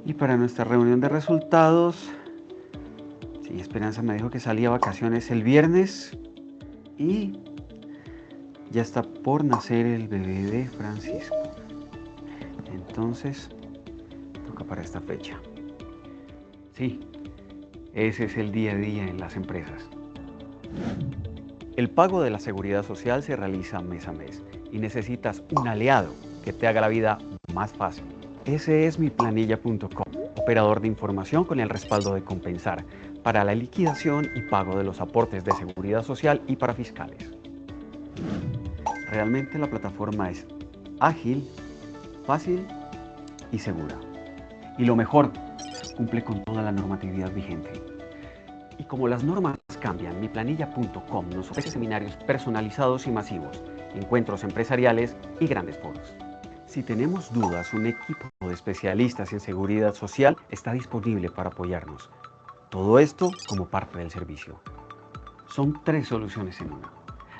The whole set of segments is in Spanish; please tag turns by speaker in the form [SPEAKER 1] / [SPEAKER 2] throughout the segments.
[SPEAKER 1] Y para nuestra reunión de resultados, sí, Esperanza me dijo que salía a vacaciones el viernes y ya está por nacer el bebé de Francisco. Entonces, toca para esta fecha. Sí, ese es el día a día en las empresas. El pago de la seguridad social se realiza mes a mes y necesitas un aliado que te haga la vida más fácil. Ese es miplanilla.com, operador de información con el respaldo de Compensar para la liquidación y pago de los aportes de seguridad social y para fiscales. Realmente la plataforma es ágil, fácil y segura. Y lo mejor, cumple con toda la normatividad vigente. Y como las normas cambian, miplanilla.com nos ofrece seminarios personalizados y masivos, encuentros empresariales y grandes foros. Si tenemos dudas, un equipo de especialistas en seguridad social está disponible para apoyarnos. Todo esto como parte del servicio. Son 3 soluciones en una.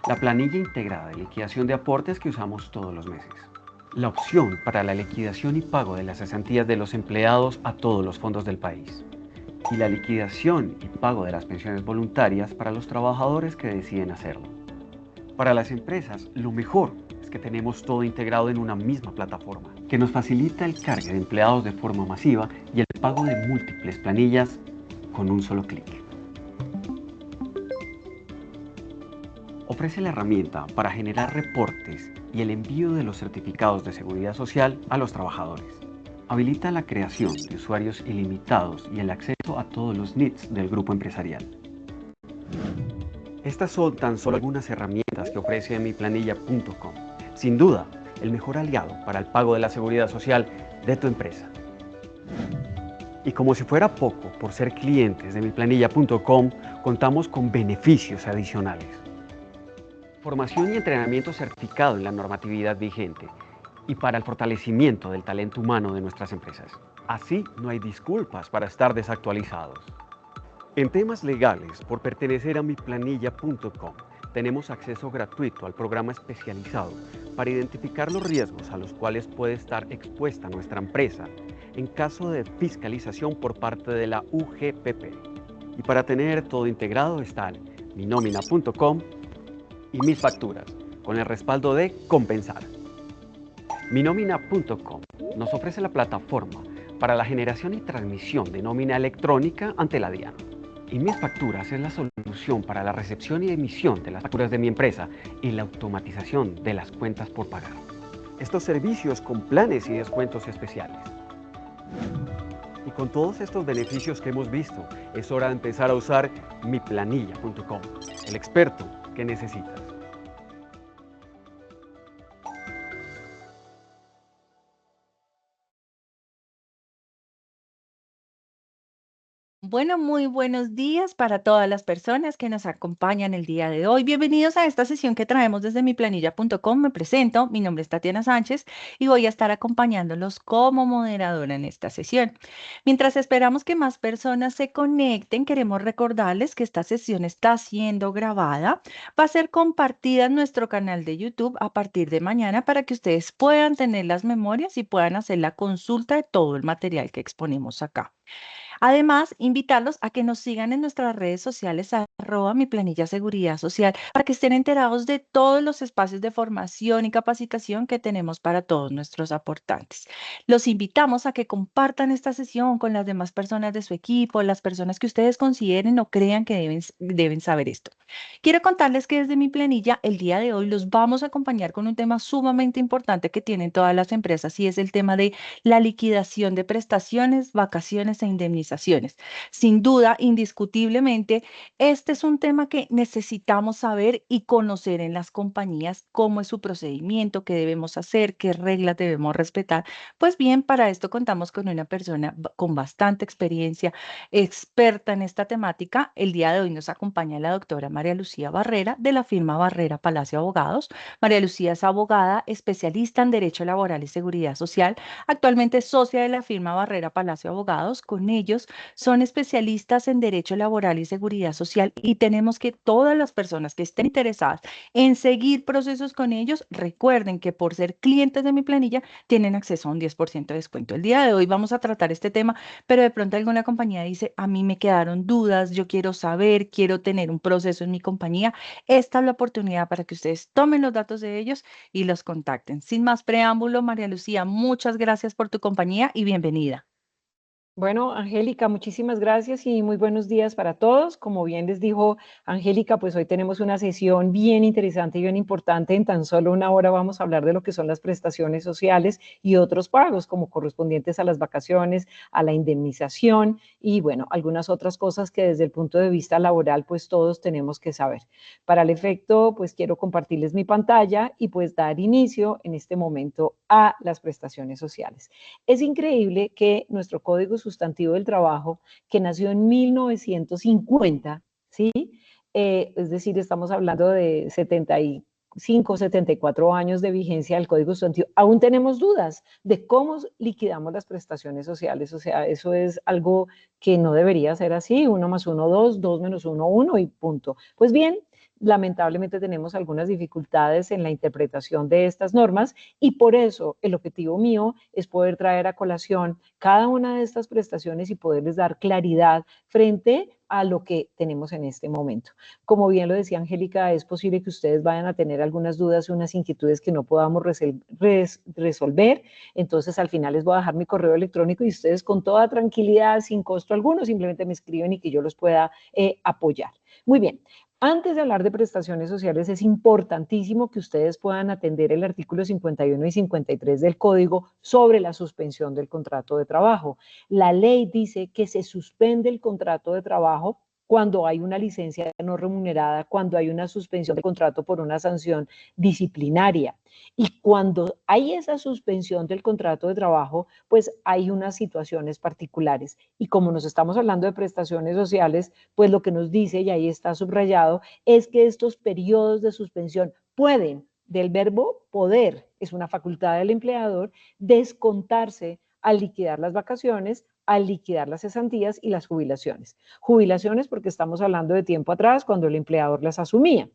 [SPEAKER 1] La planilla integrada de liquidación de aportes que usamos todos los meses. La opción para la liquidación y pago de las cesantías de los empleados a todos los fondos del país. Y la liquidación y pago de las pensiones voluntarias para los trabajadores que deciden hacerlo. Para las empresas, lo mejor es que tenemos todo integrado en una misma plataforma, que nos facilita el cargue de empleados de forma masiva y el pago de múltiples planillas con un solo clic. Ofrece la herramienta para generar reportes y el envío de los certificados de seguridad social a los trabajadores. Habilita la creación de usuarios ilimitados y el acceso a todos los NIDs del grupo empresarial. Estas son tan solo algunas herramientas que ofrece miplanilla.com. Sin duda, el mejor aliado para el pago de la seguridad social de tu empresa. Y como si fuera poco, por ser clientes de miplanilla.com, contamos con beneficios adicionales. Formación y entrenamiento certificado en la normatividad vigente y para el fortalecimiento del talento humano de nuestras empresas. Así no hay disculpas para estar desactualizados. En temas legales, por pertenecer a miplanilla.com, tenemos acceso gratuito al programa especializado para identificar los riesgos a los cuales puede estar expuesta nuestra empresa en caso de fiscalización por parte de la UGPP. Y para tener todo integrado están minomina.com y mis facturas, con el respaldo de Compensar. Minomina.com nos ofrece la plataforma para la generación y transmisión de nómina electrónica ante la DIAN. Y Mis Facturas es la solución para la recepción y emisión de las facturas de mi empresa y la automatización de las cuentas por pagar. Estos servicios con planes y descuentos especiales. Y con todos estos beneficios que hemos visto, es hora de empezar a usar miplanilla.com, el experto que necesitas.
[SPEAKER 2] Bueno, muy buenos días para todas las personas que nos acompañan el día de hoy. Bienvenidos a esta sesión que traemos desde miplanilla.com. Me presento, mi nombre es Tatiana Sánchez y voy a estar acompañándolos como moderadora en esta sesión. Mientras esperamos que más personas se conecten, queremos recordarles que esta sesión está siendo grabada, va a ser compartida en nuestro canal de YouTube a partir de mañana para que ustedes puedan tener las memorias y puedan hacer la consulta de todo el material que exponemos acá. Además, invitarlos a que nos sigan en nuestras redes sociales, mi planilla seguridad social, para que estén enterados de todos los espacios de formación y capacitación que tenemos para todos nuestros aportantes. Los invitamos a que compartan esta sesión con las demás personas de su equipo, las personas que ustedes consideren o crean que deben saber esto. Quiero contarles que desde mi planilla, el día de hoy los vamos a acompañar con un tema sumamente importante que tienen todas las empresas y es el tema de la liquidación de prestaciones, vacaciones e indemnizaciones. Sin duda, indiscutiblemente, este es un tema que necesitamos saber y conocer en las compañías, cómo es su procedimiento, qué debemos hacer, qué reglas debemos respetar. Pues bien, para esto contamos con una persona con bastante experiencia, experta en esta temática. El día de hoy nos acompaña la doctora María Lucía Barrera de la firma Barrera Palacio Abogados. María Lucía es abogada, especialista en Derecho Laboral y Seguridad Social. Actualmente es socia de la firma Barrera Palacio Abogados. Con ellos son especialistas en Derecho Laboral y Seguridad Social y tenemos que todas las personas que estén interesadas en seguir procesos con ellos, recuerden que por ser clientes de mi planilla tienen acceso a un 10% de descuento. El día de hoy vamos a tratar este tema, pero de pronto alguna compañía dice, a mí me quedaron dudas, yo quiero saber, quiero tener un proceso en mi compañía. Esta es la oportunidad para que ustedes tomen los datos de ellos y los contacten. Sin más preámbulo, María Lucía, muchas gracias por tu compañía y bienvenida.
[SPEAKER 3] Bueno, Angélica, muchísimas gracias y muy buenos días para todos. Como bien les dijo Angélica, pues hoy tenemos una sesión bien interesante y bien importante. En tan solo una hora vamos a hablar de lo que son las prestaciones sociales y otros pagos, como correspondientes a las vacaciones, a la indemnización y bueno, algunas otras cosas que desde el punto de vista laboral, pues todos tenemos que saber. Para el efecto, pues quiero compartirles mi pantalla y pues dar inicio en este momento a las prestaciones sociales. Es increíble que nuestro Código Sustantivo del Trabajo, que nació en 1950, ¿sí? Es decir, estamos hablando de 75, 74 años de vigencia del Código Sustantivo, aún tenemos dudas de cómo liquidamos las prestaciones sociales. O sea, eso es algo que no debería ser así, 1 más 1, 2, 2 menos 1, 1 y punto. Pues bien, lamentablemente tenemos algunas dificultades en la interpretación de estas normas y por eso el objetivo mío es poder traer a colación cada una de estas prestaciones y poderles dar claridad frente a lo que tenemos en este momento. Como bien lo decía Angélica, es posible que ustedes vayan a tener algunas dudas y unas inquietudes que no podamos resolver. Entonces, al final les voy a dejar mi correo electrónico y ustedes con toda tranquilidad, sin costo alguno, simplemente me escriben y que yo los pueda apoyar. Muy bien. Antes de hablar de prestaciones sociales, es importantísimo que ustedes puedan atender el artículo 51 y 53 del Código sobre la suspensión del contrato de trabajo. La ley dice que se suspende el contrato de trabajo cuando hay una licencia no remunerada, cuando hay una suspensión del contrato por una sanción disciplinaria. Y cuando hay esa suspensión del contrato de trabajo, pues hay unas situaciones particulares. Y como nos estamos hablando de prestaciones sociales, pues lo que nos dice, y ahí está subrayado, es que estos periodos de suspensión pueden, del verbo poder, es una facultad del empleador, descontarse al liquidar las vacaciones, al liquidar las cesantías y las jubilaciones. Jubilaciones porque estamos hablando de tiempo atrás cuando el empleador las asumía.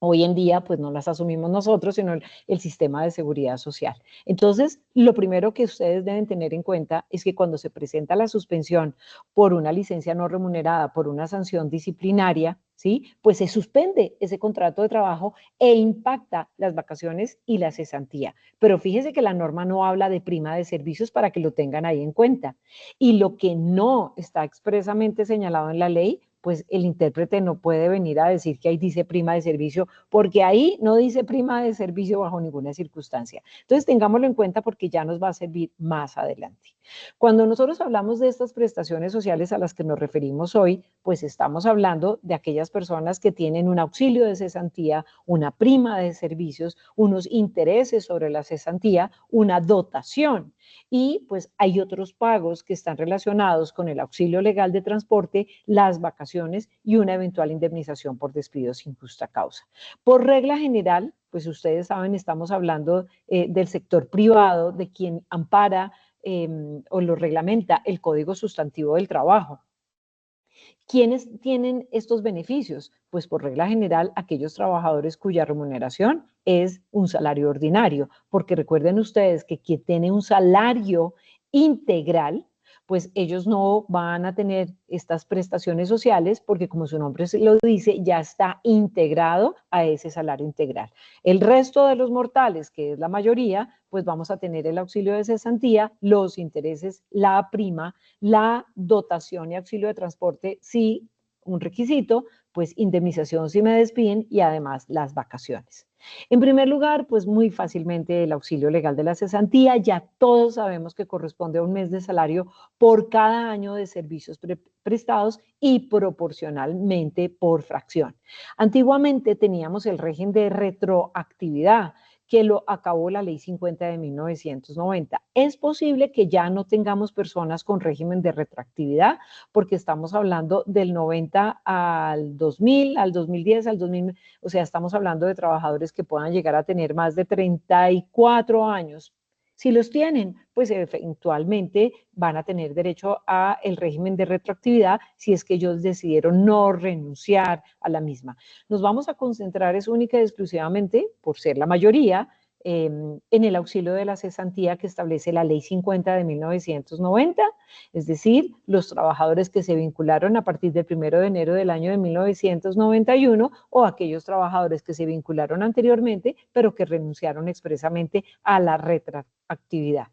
[SPEAKER 3] Hoy en día, pues no las asumimos nosotros, sino el sistema de seguridad social. Entonces, lo primero que ustedes deben tener en cuenta es que cuando se presenta la suspensión por una licencia no remunerada, por una sanción disciplinaria, ¿sí? Pues se suspende ese contrato de trabajo e impacta las vacaciones y la cesantía. Pero fíjese que la norma no habla de prima de servicios para que lo tengan ahí en cuenta. Y lo que no está expresamente señalado en la ley, pues el intérprete no puede venir a decir que ahí dice prima de servicio, porque ahí no dice prima de servicio bajo ninguna circunstancia. Entonces tengámoslo en cuenta porque ya nos va a servir más adelante. Cuando nosotros hablamos de estas prestaciones sociales a las que nos referimos hoy, pues estamos hablando de aquellas personas que tienen un auxilio de cesantía, una prima de servicios, unos intereses sobre la cesantía, una dotación. Y pues hay otros pagos que están relacionados con el auxilio legal de transporte, las vacaciones y una eventual indemnización por despido sin justa causa. Por regla general, pues ustedes saben, estamos hablando del sector privado, de quien ampara o lo reglamenta el Código Sustantivo del Trabajo. ¿Quiénes tienen estos beneficios? Pues por regla general, aquellos trabajadores cuya remuneración es un salario ordinario, porque recuerden ustedes que quien tiene un salario integral, pues ellos no van a tener estas prestaciones sociales porque como su nombre lo dice, ya está integrado a ese salario integral. El resto de los mortales, que es la mayoría, pues vamos a tener el auxilio de cesantía, los intereses, la prima, la dotación y auxilio de transporte, sí, un requisito, pues indemnización si me despiden y además las vacaciones. En primer lugar, pues muy fácilmente el auxilio legal de la cesantía, ya todos sabemos que corresponde a un mes de salario por cada año de servicios prestados y proporcionalmente por fracción. Antiguamente teníamos el régimen de retroactividad, que lo acabó la Ley 50 de 1990. Es posible que ya no tengamos personas con régimen de retroactividad, porque estamos hablando del 90 al 2000, al 2010, al 2000, o sea, estamos hablando de trabajadores que puedan llegar a tener más de 34 años, Si los tienen, pues eventualmente van a tener derecho a el régimen de retroactividad si es que ellos decidieron no renunciar a la misma. Nos vamos a concentrar es única y exclusivamente, por ser la mayoría, en el auxilio de la cesantía que establece la Ley 50 de 1990, es decir, los trabajadores que se vincularon a partir del 1 de enero del año de 1991 o aquellos trabajadores que se vincularon anteriormente, pero que renunciaron expresamente a la retroactividad.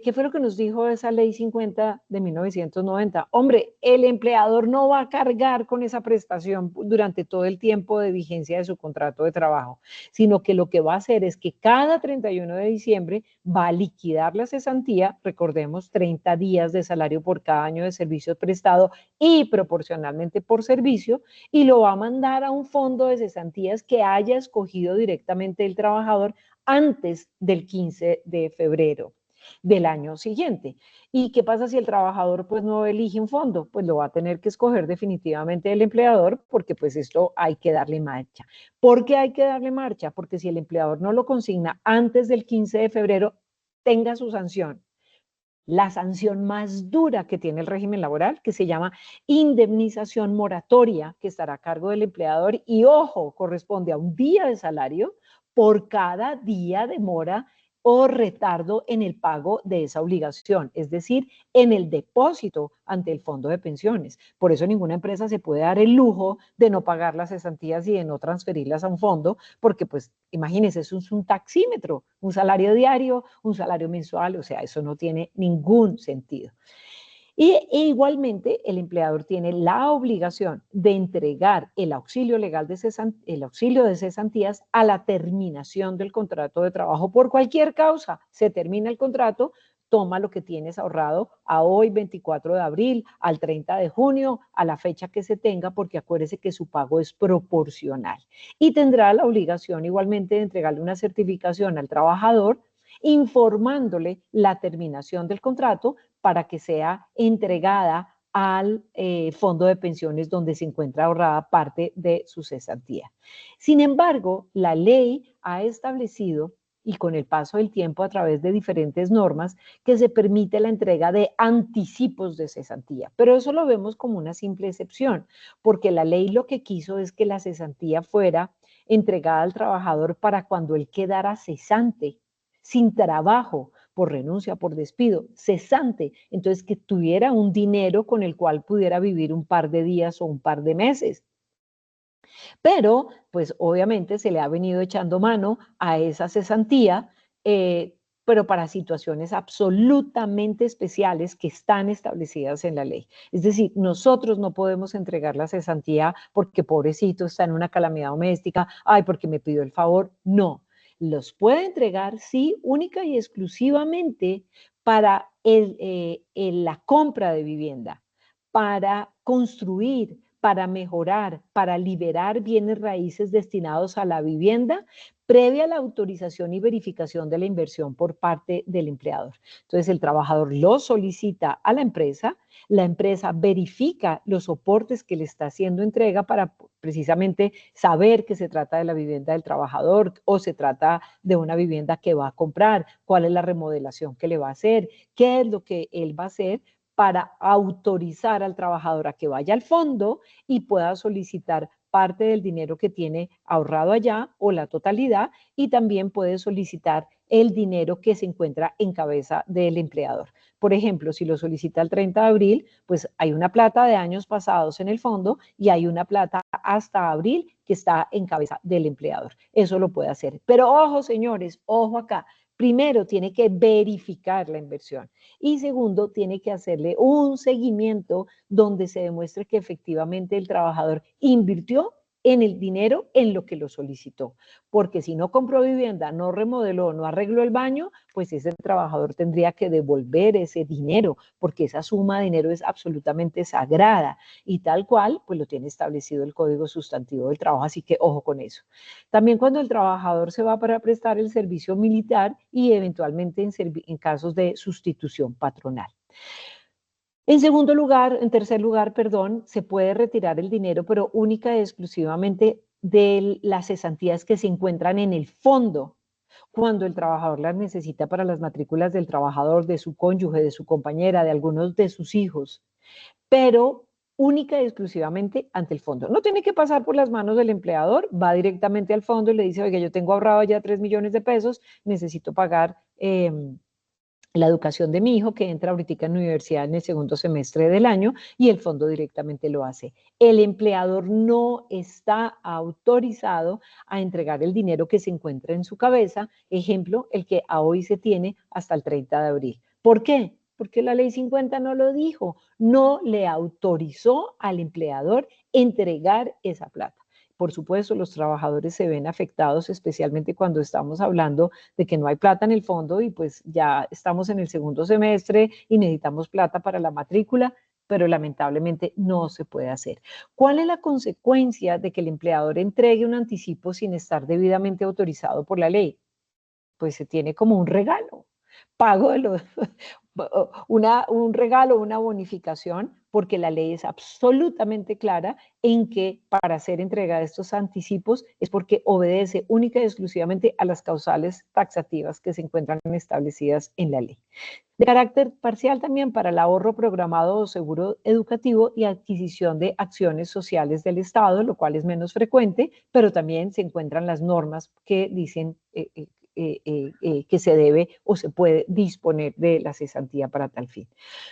[SPEAKER 3] ¿Qué fue lo que nos dijo esa Ley 50 de 1990? Hombre, el empleador no va a cargar con esa prestación durante todo el tiempo de vigencia de su contrato de trabajo, sino que lo que va a hacer es que cada 31 de diciembre va a liquidar la cesantía, recordemos, 30 días de salario por cada año de servicio prestado y proporcionalmente por servicio, y lo va a mandar a un fondo de cesantías que haya escogido directamente el trabajador antes del 15 de febrero del año siguiente. ¿Y qué pasa si el trabajador pues no elige un fondo? Pues lo va a tener que escoger definitivamente el empleador, porque pues esto hay que darle marcha. ¿Por qué hay que darle marcha? Porque si el empleador no lo consigna antes del 15 de febrero, tenga su sanción. La sanción más dura que tiene el régimen laboral, que se llama indemnización moratoria, que estará a cargo del empleador y, ojo, corresponde a un día de salario por cada día de mora o retardo en el pago de esa obligación, es decir, en el depósito ante el fondo de pensiones. Por eso ninguna empresa se puede dar el lujo de no pagar las cesantías y de no transferirlas a un fondo, porque pues imagínense, eso es un taxímetro, un salario diario, un salario mensual, o sea, eso no tiene ningún sentido. E igualmente el empleador tiene la obligación de entregar el auxilio legal el auxilio de cesantías a la terminación del contrato de trabajo por cualquier causa. Se termina el contrato, toma lo que tienes ahorrado a hoy, 24 de abril, al 30 de junio, a la fecha que se tenga, porque acuérdese que su pago es proporcional. Y tendrá la obligación igualmente de entregarle una certificación al trabajador informándole la terminación del contrato para que sea entregada al fondo de pensiones donde se encuentra ahorrada parte de su cesantía. Sin embargo, la ley ha establecido, y con el paso del tiempo a través de diferentes normas, que se permite la entrega de anticipos de cesantía. Pero eso lo vemos como una simple excepción, porque la ley lo que quiso es que la cesantía fuera entregada al trabajador para cuando él quedara cesante, sin trabajo, por renuncia, por despido, cesante, entonces que tuviera un dinero con el cual pudiera vivir un par de días o un par de meses. Pero, pues obviamente se le ha venido echando mano a esa cesantía, pero para situaciones absolutamente especiales que están establecidas en la ley. Es decir, nosotros no podemos entregar la cesantía porque pobrecito está en una calamidad doméstica, ay, porque me pidió el favor, no. Los puede entregar, sí, única y exclusivamente para la compra de vivienda, para construir, para mejorar, para liberar bienes raíces destinados a la vivienda, previa la autorización y verificación de la inversión por parte del empleador. Entonces, el trabajador lo solicita a la empresa verifica los soportes que le está haciendo entrega para precisamente saber que se trata de la vivienda del trabajador o se trata de una vivienda que va a comprar, cuál es la remodelación que le va a hacer, qué es lo que él va a hacer para autorizar al trabajador a que vaya al fondo y pueda solicitar parte del dinero que tiene ahorrado allá o la totalidad, y también puede solicitar el dinero que se encuentra en cabeza del empleador. Por ejemplo, si lo solicita el 30 de abril, pues hay una plata de años pasados en el fondo y hay una plata hasta abril que está en cabeza del empleador. Eso lo puede hacer. Pero ojo, señores, ojo acá. Primero, tiene que verificar la inversión y segundo, tiene que hacerle un seguimiento donde se demuestre que efectivamente el trabajador invirtió en el dinero en lo que lo solicitó. Porque si no compró vivienda, no remodeló, no arregló el baño, pues ese trabajador tendría que devolver ese dinero, porque esa suma de dinero es absolutamente sagrada y tal cual, pues lo tiene establecido el Código Sustantivo del Trabajo, así que ojo con eso. También cuando el trabajador se va para prestar el servicio militar y eventualmente en casos de sustitución patronal. En tercer lugar, perdón, se puede retirar el dinero, pero única y exclusivamente de las cesantías que se encuentran en el fondo cuando el trabajador las necesita para las matrículas del trabajador, de su cónyuge, de su compañera, de algunos de sus hijos, pero única y exclusivamente ante el fondo. No tiene que pasar por las manos del empleador, va directamente al fondo y le dice, oiga, yo tengo ahorrado ya 3 millones de pesos, necesito pagar la educación de mi hijo que entra ahorita en la universidad en el segundo semestre del año, y el fondo directamente lo hace. El empleador no está autorizado a entregar el dinero que se encuentra en su cabeza, ejemplo, el que a hoy se tiene hasta el 30 de abril. ¿Por qué? Porque la ley 50 no lo dijo, no le autorizó al empleador entregar esa plata. Por supuesto, los trabajadores se ven afectados, especialmente cuando estamos hablando de que no hay plata en el fondo y pues ya estamos en el segundo semestre y necesitamos plata para la matrícula, pero lamentablemente no se puede hacer. ¿Cuál es la consecuencia de que el empleador entregue un anticipo sin estar debidamente autorizado por la ley? Pues se tiene como un regalo, pago de los, un regalo, una bonificación, porque la ley es absolutamente clara en que para hacer entrega de estos anticipos es porque obedece única y exclusivamente a las causales taxativas que se encuentran establecidas en la ley. De carácter parcial también para el ahorro programado o seguro educativo y adquisición de acciones sociales del Estado, lo cual es menos frecuente, pero también se encuentran las normas que dicen que se debe o se puede disponer de la cesantía para tal fin.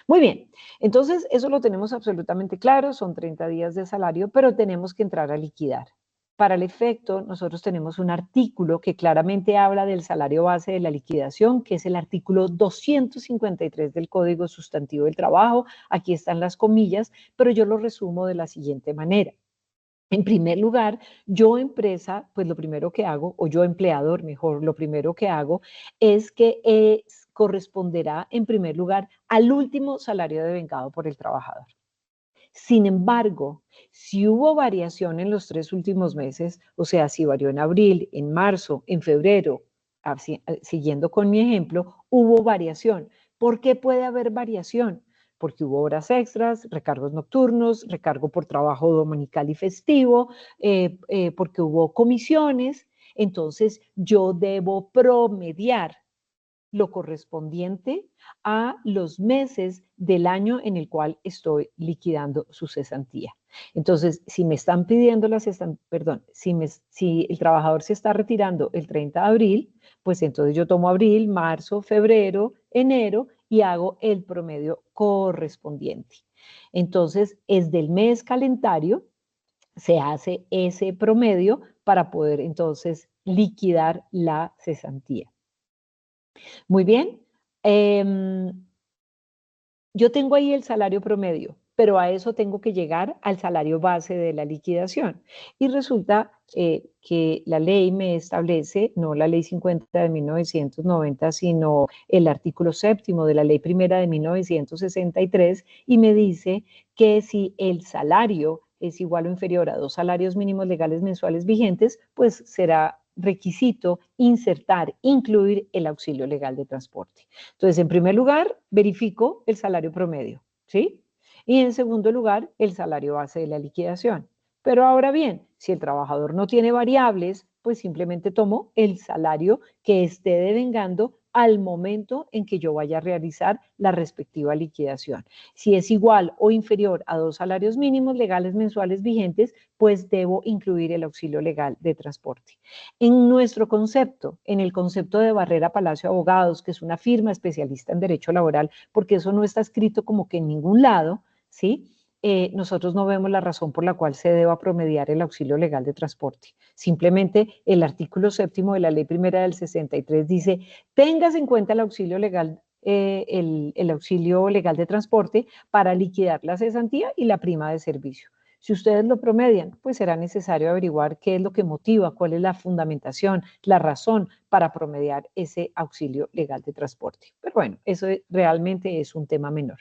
[SPEAKER 3] Muy bien, entonces eso lo tenemos absolutamente claro, son 30 días de salario, pero tenemos que entrar a liquidar. Para el efecto, nosotros tenemos un artículo que claramente habla del salario base de la liquidación, que es el artículo 253 del Código Sustantivo del Trabajo. Aquí están las comillas, pero yo lo resumo de la siguiente manera. En primer lugar, yo empresa, pues lo primero que hago, o yo empleador mejor, lo primero que hago es que corresponderá en primer lugar al último salario devengado por el trabajador. Sin embargo, si hubo variación en los 3 últimos meses, o sea, si varió en abril, en marzo, en febrero, siguiendo con mi ejemplo, hubo variación. ¿Por qué puede haber variación? Porque hubo horas extras, recargos nocturnos, recargo por trabajo dominical y festivo, porque hubo comisiones. Entonces, yo debo promediar lo correspondiente a los meses del año en el cual estoy liquidando su cesantía. Entonces, si me están pidiendo la cesantía, perdón, si el trabajador se está retirando el 30 de abril, pues entonces yo tomo abril, marzo, febrero, enero y hago el promedio correspondiente. Entonces, es del mes calendario, se hace ese promedio para poder entonces liquidar la cesantía. Muy bien. Yo tengo ahí el salario promedio, pero a eso tengo que llegar al salario base de la liquidación. Y resulta que la ley me establece, no la ley 50 de 1990, sino el artículo 7º de la ley primera de 1963, y me dice que si el salario es igual o inferior a 2 salarios mínimos legales mensuales vigentes, pues será requisito insertar, incluir el auxilio legal de transporte. Entonces, en primer lugar, verifico el salario promedio, ¿sí? Y en segundo lugar, el salario base de la liquidación. Pero ahora bien, si el trabajador no tiene variables, pues simplemente tomo el salario que esté devengando al momento en que yo vaya a realizar la respectiva liquidación. Si es igual o inferior a 2 salarios mínimos legales mensuales vigentes, pues debo incluir el auxilio legal de transporte. En nuestro concepto, en el concepto de Barrera Palacio Abogados, que es una firma especialista en derecho laboral, porque eso no está escrito como que en ningún lado, ¿sí? Nosotros no vemos la razón por la cual se deba promediar el auxilio legal de transporte. Simplemente el artículo 7º de la ley primera del 63 dice, tengas en cuenta el auxilio legal de transporte para liquidar la cesantía y la prima de servicio. Si ustedes lo promedian, pues será necesario averiguar qué es lo que motiva, cuál es la fundamentación, la razón para promediar ese auxilio legal de transporte. Pero bueno, eso realmente es un tema menor.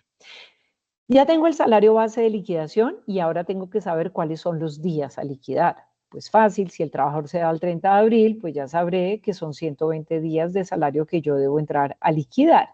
[SPEAKER 3] Ya tengo el salario base de liquidación y ahora tengo que saber cuáles son los días a liquidar. Pues fácil, si el trabajador se da el 30 de abril, pues ya sabré que son 120 días de salario que yo debo entrar a liquidar.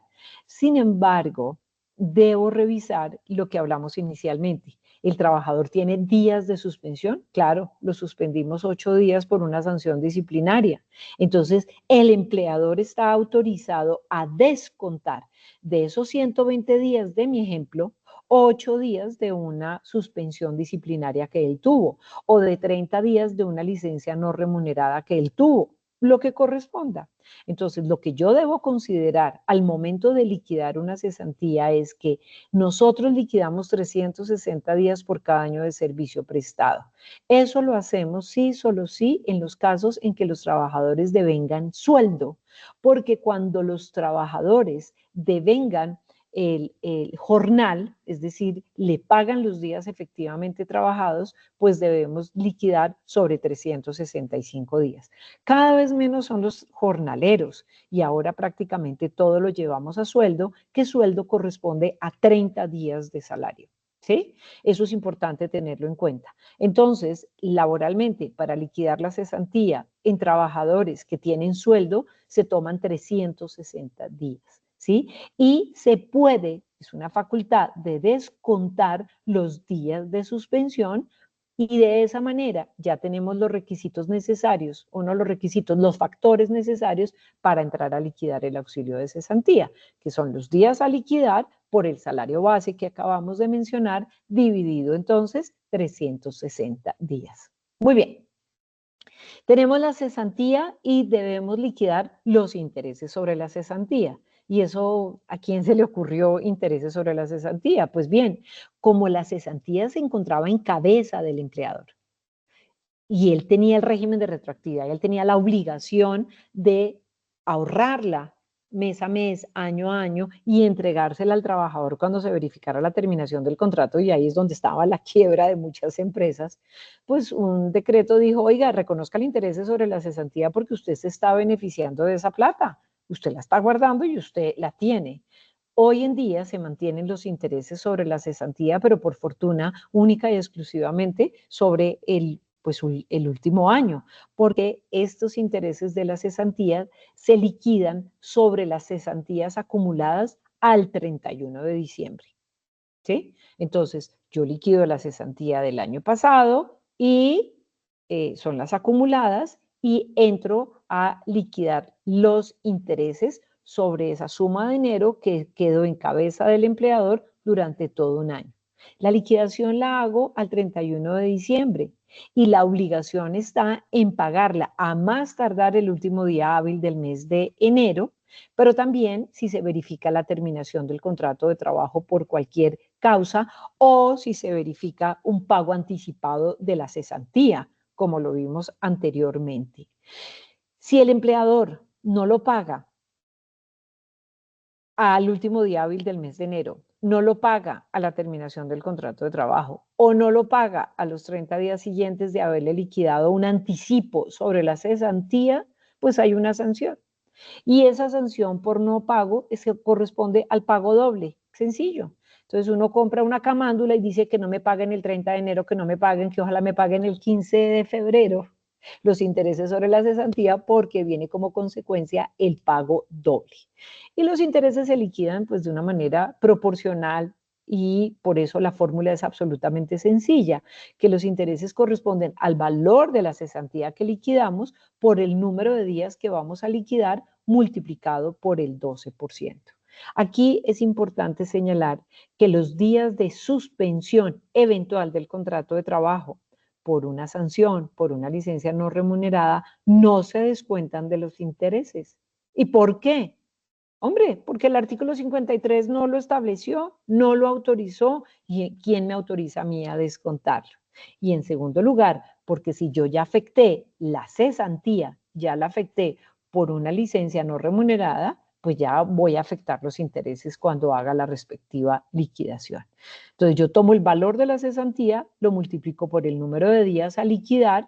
[SPEAKER 3] Sin embargo, debo revisar lo que hablamos inicialmente, ¿El trabajador tiene días de suspensión? Claro, lo suspendimos 8 días por una sanción disciplinaria. Entonces, el empleador está autorizado a descontar de esos 120 días de mi ejemplo, 8 días de una suspensión disciplinaria que él tuvo o de 30 días de una licencia no remunerada que él tuvo, lo que corresponda. Entonces, lo que yo debo considerar al momento de liquidar una cesantía es que nosotros liquidamos 360 días por cada año de servicio prestado. Eso lo hacemos sí, solo sí, en los casos en que los trabajadores devengan sueldo, porque cuando los trabajadores devengan el jornal, es decir, le pagan los días efectivamente trabajados, pues debemos liquidar sobre 365 días. Cada vez menos son los jornaleros y ahora prácticamente todo lo llevamos a sueldo, que sueldo corresponde a 30 días de salario. ¿Sí? Eso es importante tenerlo en cuenta. Entonces, laboralmente, para liquidar la cesantía en trabajadores que tienen sueldo, se toman 360 días. ¿Sí? Y se puede, es una facultad de descontar los días de suspensión y de esa manera ya tenemos los requisitos necesarios, o no los requisitos, los factores necesarios para entrar a liquidar el auxilio de cesantía, que son los días a liquidar por el salario base que acabamos de mencionar, dividido entonces 360 días. Muy bien. Tenemos la cesantía y debemos liquidar los intereses sobre la cesantía. ¿Y eso a quién se le ocurrió intereses sobre la cesantía? Pues bien, como la cesantía se encontraba en cabeza del empleador y él tenía el régimen de retroactividad, y él tenía la obligación de ahorrarla mes a mes, año a año, y entregársela al trabajador cuando se verificara la terminación del contrato, y ahí es donde estaba la quiebra de muchas empresas, pues un decreto dijo, oiga, reconozca el interés sobre la cesantía porque usted se está beneficiando de esa plata, usted la está guardando y usted la tiene. Hoy en día se mantienen los intereses sobre la cesantía, pero por fortuna única y exclusivamente sobre el último año, porque estos intereses de la cesantía se liquidan sobre las cesantías acumuladas al 31 de diciembre. ¿Sí? Entonces, yo liquido la cesantía del año pasado y son las acumuladas y entro a liquidar los intereses sobre esa suma de dinero que quedó en cabeza del empleador durante todo un año. La liquidación la hago al 31 de diciembre y la obligación está en pagarla a más tardar el último día hábil del mes de enero, pero también si se verifica la terminación del contrato de trabajo por cualquier causa o si se verifica un pago anticipado de la cesantía, como lo vimos anteriormente. Si el empleador no lo paga al último día hábil del mes de enero, no lo paga a la terminación del contrato de trabajo o no lo paga a los 30 días siguientes de haberle liquidado un anticipo sobre la cesantía, pues hay una sanción. Y esa sanción por no pago corresponde al pago doble, sencillo. Entonces uno compra una camándula y dice que no me paguen el 30 de enero, que no me paguen, que ojalá me paguen el 15 de febrero los intereses sobre la cesantía porque viene como consecuencia el pago doble. Y los intereses se liquidan pues de una manera proporcional y por eso la fórmula es absolutamente sencilla, que los intereses corresponden al valor de la cesantía que liquidamos por el número de días que vamos a liquidar multiplicado por el 12%. Aquí es importante señalar que los días de suspensión eventual del contrato de trabajo por una sanción, por una licencia no remunerada, no se descuentan de los intereses. ¿Y por qué? Hombre, porque el artículo 53 no lo estableció, no lo autorizó, y ¿quién me autoriza a mí a descontarlo? Y en segundo lugar, porque si yo ya afecté la cesantía, ya la afecté por una licencia no remunerada, pues ya voy a afectar los intereses cuando haga la respectiva liquidación. Entonces yo tomo el valor de la cesantía, lo multiplico por el número de días a liquidar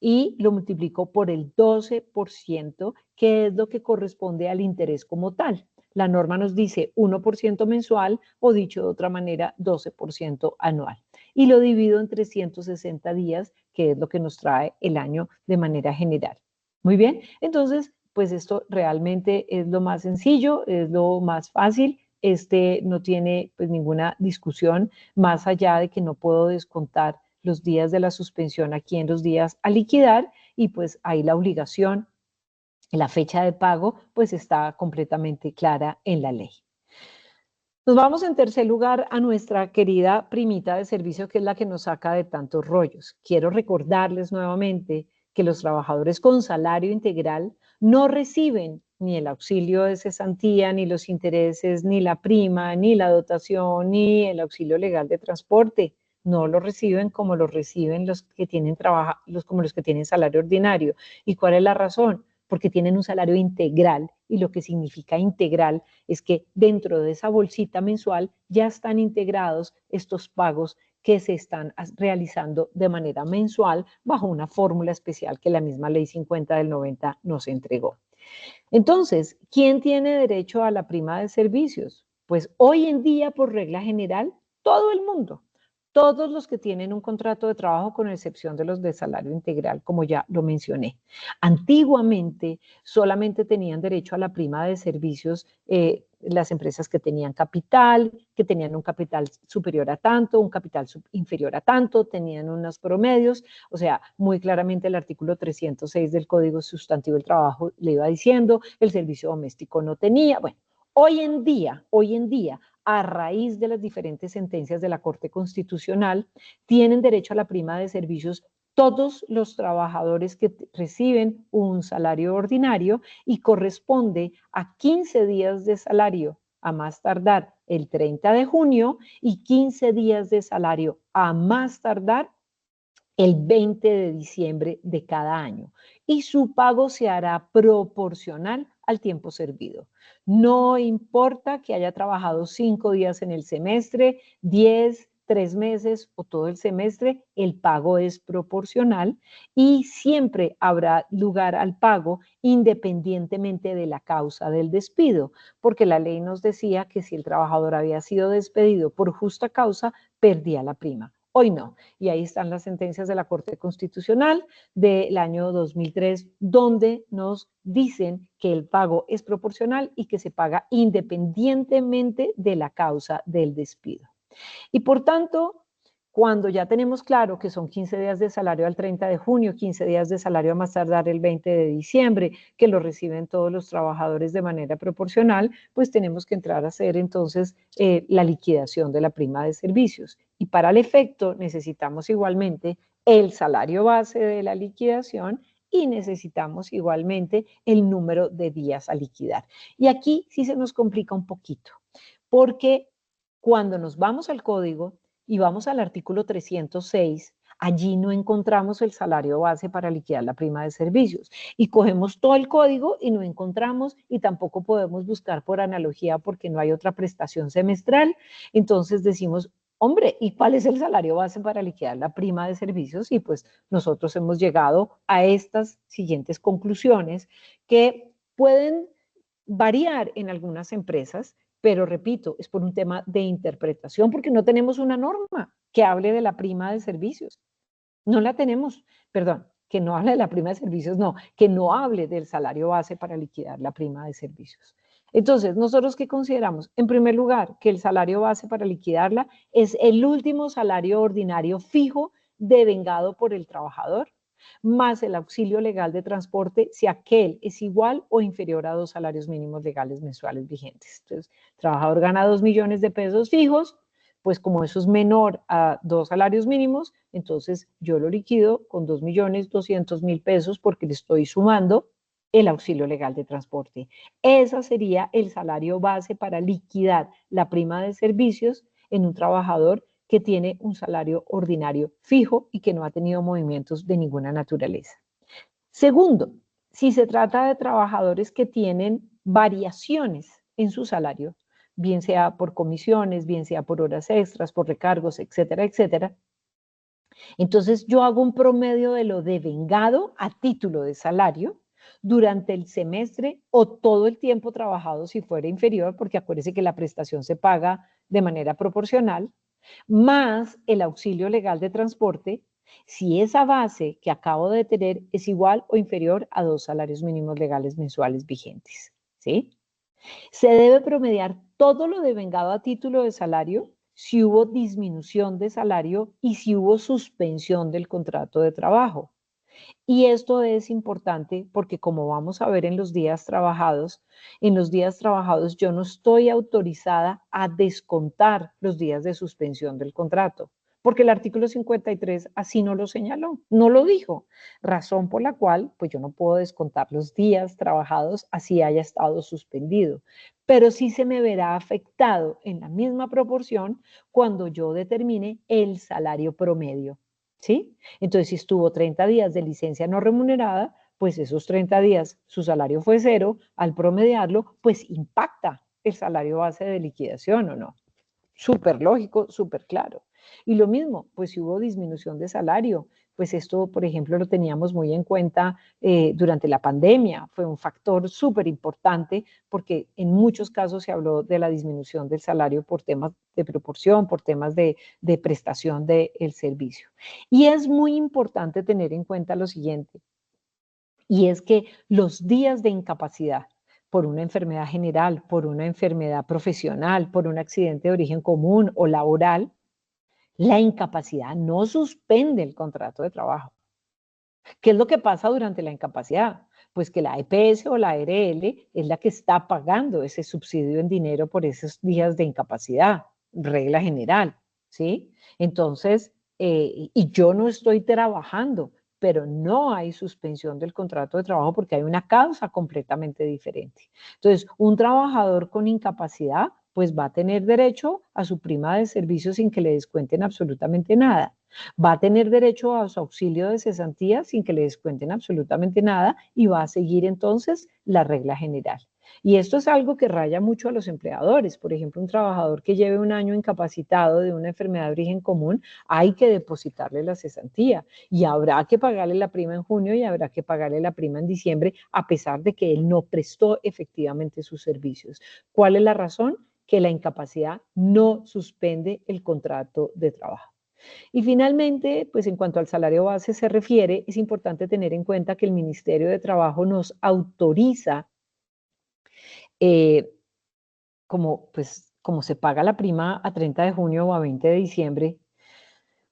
[SPEAKER 3] y lo multiplico por el 12%, que es lo que corresponde al interés como tal. La norma nos dice 1% mensual o dicho de otra manera 12% anual. Y lo divido en 360 días, que es lo que nos trae el año de manera general. Muy bien, entonces, pues esto realmente es lo más sencillo, es lo más fácil este no tiene pues ninguna discusión, más allá de que no puedo descontar los días de la suspensión aquí en los días a liquidar, y pues ahí la obligación, la fecha de pago, pues está completamente clara en la ley. Nos vamos en tercer lugar a nuestra querida primita de servicio, que es la que nos saca de tantos rollos. Quiero recordarles nuevamente que los trabajadores con salario integral no reciben ni el auxilio de cesantía, ni los intereses, ni la prima, ni la dotación, ni el auxilio legal de transporte. No lo reciben como lo reciben los que tienen como los que tienen salario ordinario. ¿Y cuál es la razón? Porque tienen un salario integral, y lo que significa integral es que dentro de esa bolsita mensual ya están integrados estos pagos que se están realizando de manera mensual bajo una fórmula especial que la misma Ley 50 del 90 nos entregó. Entonces, ¿quién tiene derecho a la prima de servicios? Pues hoy en día, por regla general, todo el mundo. Todos los que tienen un contrato de trabajo, con excepción de los de salario integral, como ya lo mencioné. Antiguamente solamente tenían derecho a la prima de servicios las empresas que tenían capital, que tenían un capital superior a tanto, un capital inferior a tanto, tenían unos promedios, o sea, muy claramente el artículo 306 del Código Sustantivo del Trabajo le iba diciendo, el servicio doméstico no tenía. Bueno, hoy en día, a raíz de las diferentes sentencias de la Corte Constitucional, tienen derecho a la prima de servicios todos los trabajadores que reciben un salario ordinario, y corresponde a 15 días de salario a más tardar el 30 de junio y 15 días de salario a más tardar el 20 de diciembre de cada año, y su pago se hará proporcional al tiempo servido. No importa que haya trabajado 5 días en el semestre, 10, 3 meses o todo el semestre, el pago es proporcional, y siempre habrá lugar al pago independientemente de la causa del despido, porque la ley nos decía que si el trabajador había sido despedido por justa causa, perdía la prima. Hoy no. Y ahí están las sentencias de la Corte Constitucional del año 2003, donde nos dicen que el pago es proporcional y que se paga independientemente de la causa del despido. Y por tanto, cuando ya tenemos claro que son 15 días de salario al 30 de junio, 15 días de salario a más tardar el 20 de diciembre, que lo reciben todos los trabajadores de manera proporcional, pues tenemos que entrar a hacer entonces la liquidación de la prima de servicios. Y para el efecto necesitamos igualmente el salario base de la liquidación, y necesitamos igualmente el número de días a liquidar. Y aquí sí se nos complica un poquito, porque cuando nos vamos al código y vamos al artículo 306, allí no encontramos el salario base para liquidar la prima de servicios. Y cogemos todo el código y no encontramos, y tampoco podemos buscar por analogía porque no hay otra prestación semestral. Entonces decimos, hombre, ¿y cuál es el salario base para liquidar la prima de servicios? Y pues nosotros hemos llegado a estas siguientes conclusiones, que pueden variar en algunas empresas, pero repito, es por un tema de interpretación, porque no tenemos una norma que hable de la prima de servicios. No la tenemos, perdón, que no hable de la prima de servicios, no, que no hable del salario base para liquidar la prima de servicios. Entonces, ¿nosotros qué consideramos? En primer lugar, que el salario base para liquidarla es el último salario ordinario fijo devengado por el trabajador, más el auxilio legal de transporte si aquel es igual o inferior a 2 salarios mínimos legales mensuales vigentes. Entonces, el trabajador gana 2 millones de pesos fijos, pues como eso es menor a 2 salarios mínimos, entonces yo lo liquido con 2.200.000 pesos, porque le estoy sumando el auxilio legal de transporte. Ese sería el salario base para liquidar la prima de servicios en un trabajador que tiene un salario ordinario fijo y que no ha tenido movimientos de ninguna naturaleza. Segundo, si se trata de trabajadores que tienen variaciones en su salario, bien sea por comisiones, bien sea por horas extras, por recargos, etcétera, etcétera, entonces yo hago un promedio de lo devengado a título de salario durante el semestre o todo el tiempo trabajado si fuera inferior, porque acuérdese que la prestación se paga de manera proporcional, más el auxilio legal de transporte, si esa base que acabo de tener es igual o inferior a 2 salarios mínimos legales mensuales vigentes, ¿sí? Se debe promediar todo lo devengado a título de salario si hubo disminución de salario y si hubo suspensión del contrato de trabajo. Y esto es importante porque, como vamos a ver en los días trabajados yo no estoy autorizada a descontar los días de suspensión del contrato, porque el artículo 53 así no lo señaló, no lo dijo, razón por la cual pues yo no puedo descontar los días trabajados así haya estado suspendido, pero sí se me verá afectado en la misma proporción cuando yo determine el salario promedio, ¿sí? Entonces, si estuvo 30 días de licencia no remunerada, pues esos 30 días su salario fue cero, al promediarlo, pues impacta el salario base de liquidación, ¿o no? Súper lógico, súper claro. Y lo mismo, pues si hubo disminución de salario, pues esto, por ejemplo, lo teníamos muy en cuenta durante la pandemia. Fue un factor súper importante porque en muchos casos se habló de la disminución del salario por temas de proporción, por temas de prestación del servicio. Y es muy importante tener en cuenta lo siguiente, y es que los días de incapacidad por una enfermedad general, por una enfermedad profesional, por un accidente de origen común o laboral, la incapacidad no suspende el contrato de trabajo. ¿Qué es lo que pasa durante la incapacidad? Pues que la EPS o la ARL es la que está pagando ese subsidio en dinero por esos días de incapacidad, regla general, ¿sí? Entonces, y yo no estoy trabajando, pero no hay suspensión del contrato de trabajo porque hay una causa completamente diferente. Entonces, un trabajador con incapacidad, pues va a tener derecho a su prima de servicio sin que le descuenten absolutamente nada. Va a tener derecho a su auxilio de cesantía sin que le descuenten absolutamente nada y va a seguir entonces la regla general. Y esto es algo que raya mucho a los empleadores. Por ejemplo, un trabajador que lleve un año incapacitado de una enfermedad de origen común, hay que depositarle la cesantía y habrá que pagarle la prima en junio y habrá que pagarle la prima en diciembre, a pesar de que él no prestó efectivamente sus servicios. ¿Cuál es la razón? Que la incapacidad no suspende el contrato de trabajo. Y finalmente, pues en cuanto al salario base se refiere, es importante tener en cuenta que el Ministerio de Trabajo nos autoriza, eh, como se paga la prima a 30 de junio o a 20 de diciembre,